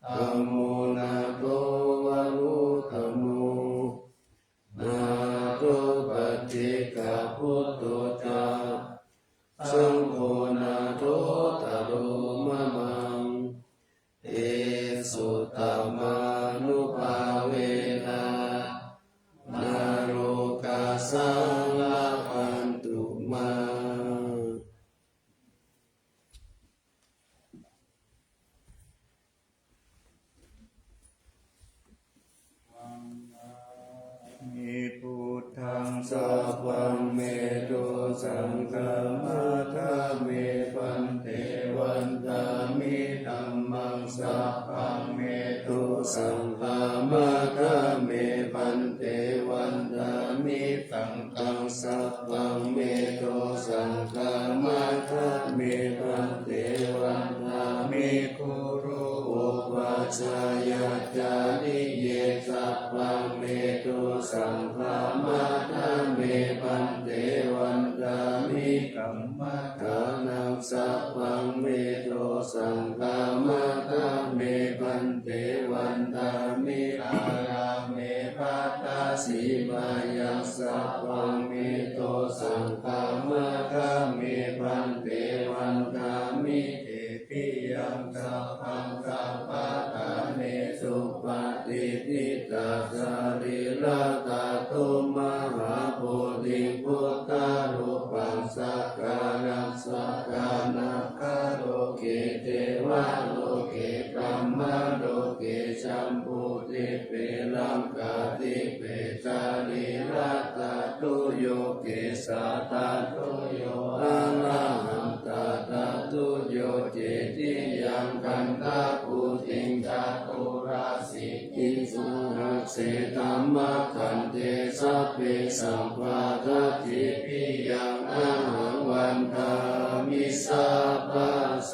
ธัมโมนาโตวะนุตโมนาโตปัจเจกพุทโตจาสังโฆนาโตตโรมะมังเอสุตมานุภาเวนะนาโรกาสังลาภันตุมามิพุทธังสัพพังเมโตสังฆัมมัทธาเมปันเตวันตามิธัมมังสัพพังเมโตสังฆัมมัทธาเมปันเตวันตามิสังฆังสัพพังเมโตสังฆัมมัทธาเมปันเตวันตามิคุรุโอวาชายาจานิเยสัพพังเมโตสังฆามัทธาเมปันเตวันตามิกัมมะทานังสัพพังเมโตสังฆามัทธาเมปันเตวันตามิอาราเมปัตตาสีมายังสัพพังเมโตสังฆามัทธาเมปันเตวันตามิเตปิยังสัพพังสัพพะทาเนสุปฏิทิตาสาริลาตาตุมหาโพธิพุทธารูปังสักการังสักการนักขโลเกเทวะโลเกกัมมะโลเกชัมพุติเปลังกาติเปจาริลาตาตุโยเกสาตาตุโยอะระหันตาตาตุโยเจติยังกันตาปุติงจัตุราสิกิสุหัสเสธัมมะคันเตสัพเพสัมปาทัฏฐิปิยังอะหังวันทามิสัพพะโส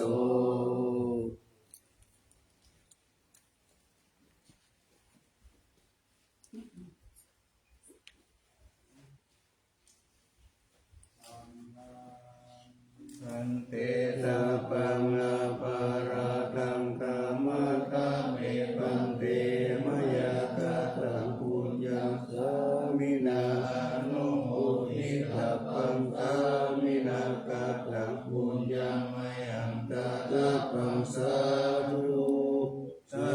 สันเตตาปังนาปาราตังกามะตาเมปันเตมยากาตังปุญญาสามินาโนโหติตาปังตามิ กัตตังปุญญามยังตตะปังสาธุสา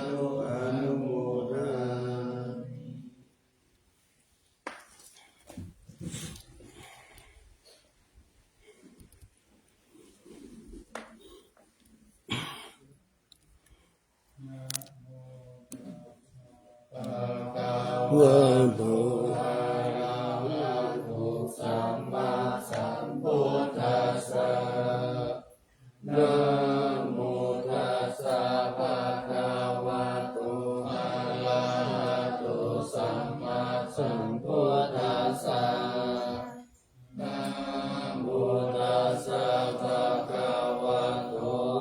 ธุอนุโมทนาวะโมอะระหะโตสัมมาสัมพุทธัสสะนะโมตัสสะภะคะวะโตอะระหะโตสัมมาสัมพุทธัสสะนะโมตัสสะภะคะวะโต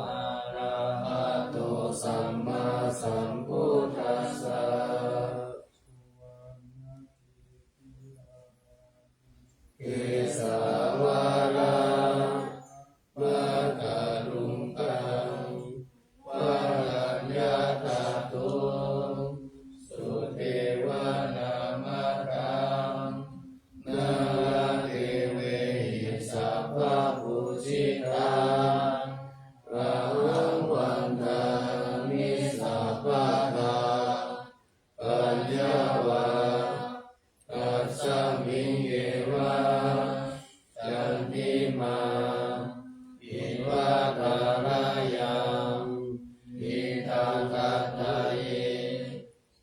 อะระหะโตสัมมาสัมพุทธัสสะเกสาวารามาคารุงกังวารัญญาตาตุสุเทวนามากังนาเทเวหิสัพพะปุจิตังราหังวันทามิสัพพะทาปัญญาวาตัสสะมิงเอวะจันติมาอิวะตารายังอิทังกัตตะเย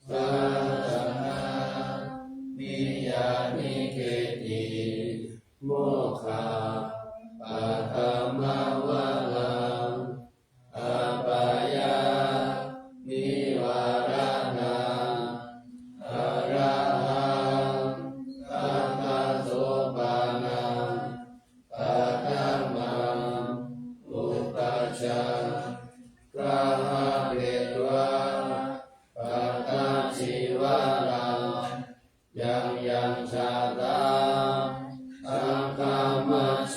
สัจจนะนิยานิเกติโมฆะปัตตมวะลังอัปปายานิวารานังอรหังสัมมาโสปานังปัตตมังอุปัชฌังกราหะเรตวะปัตตชีวะรังยังยังชาตังสังฆมัชเช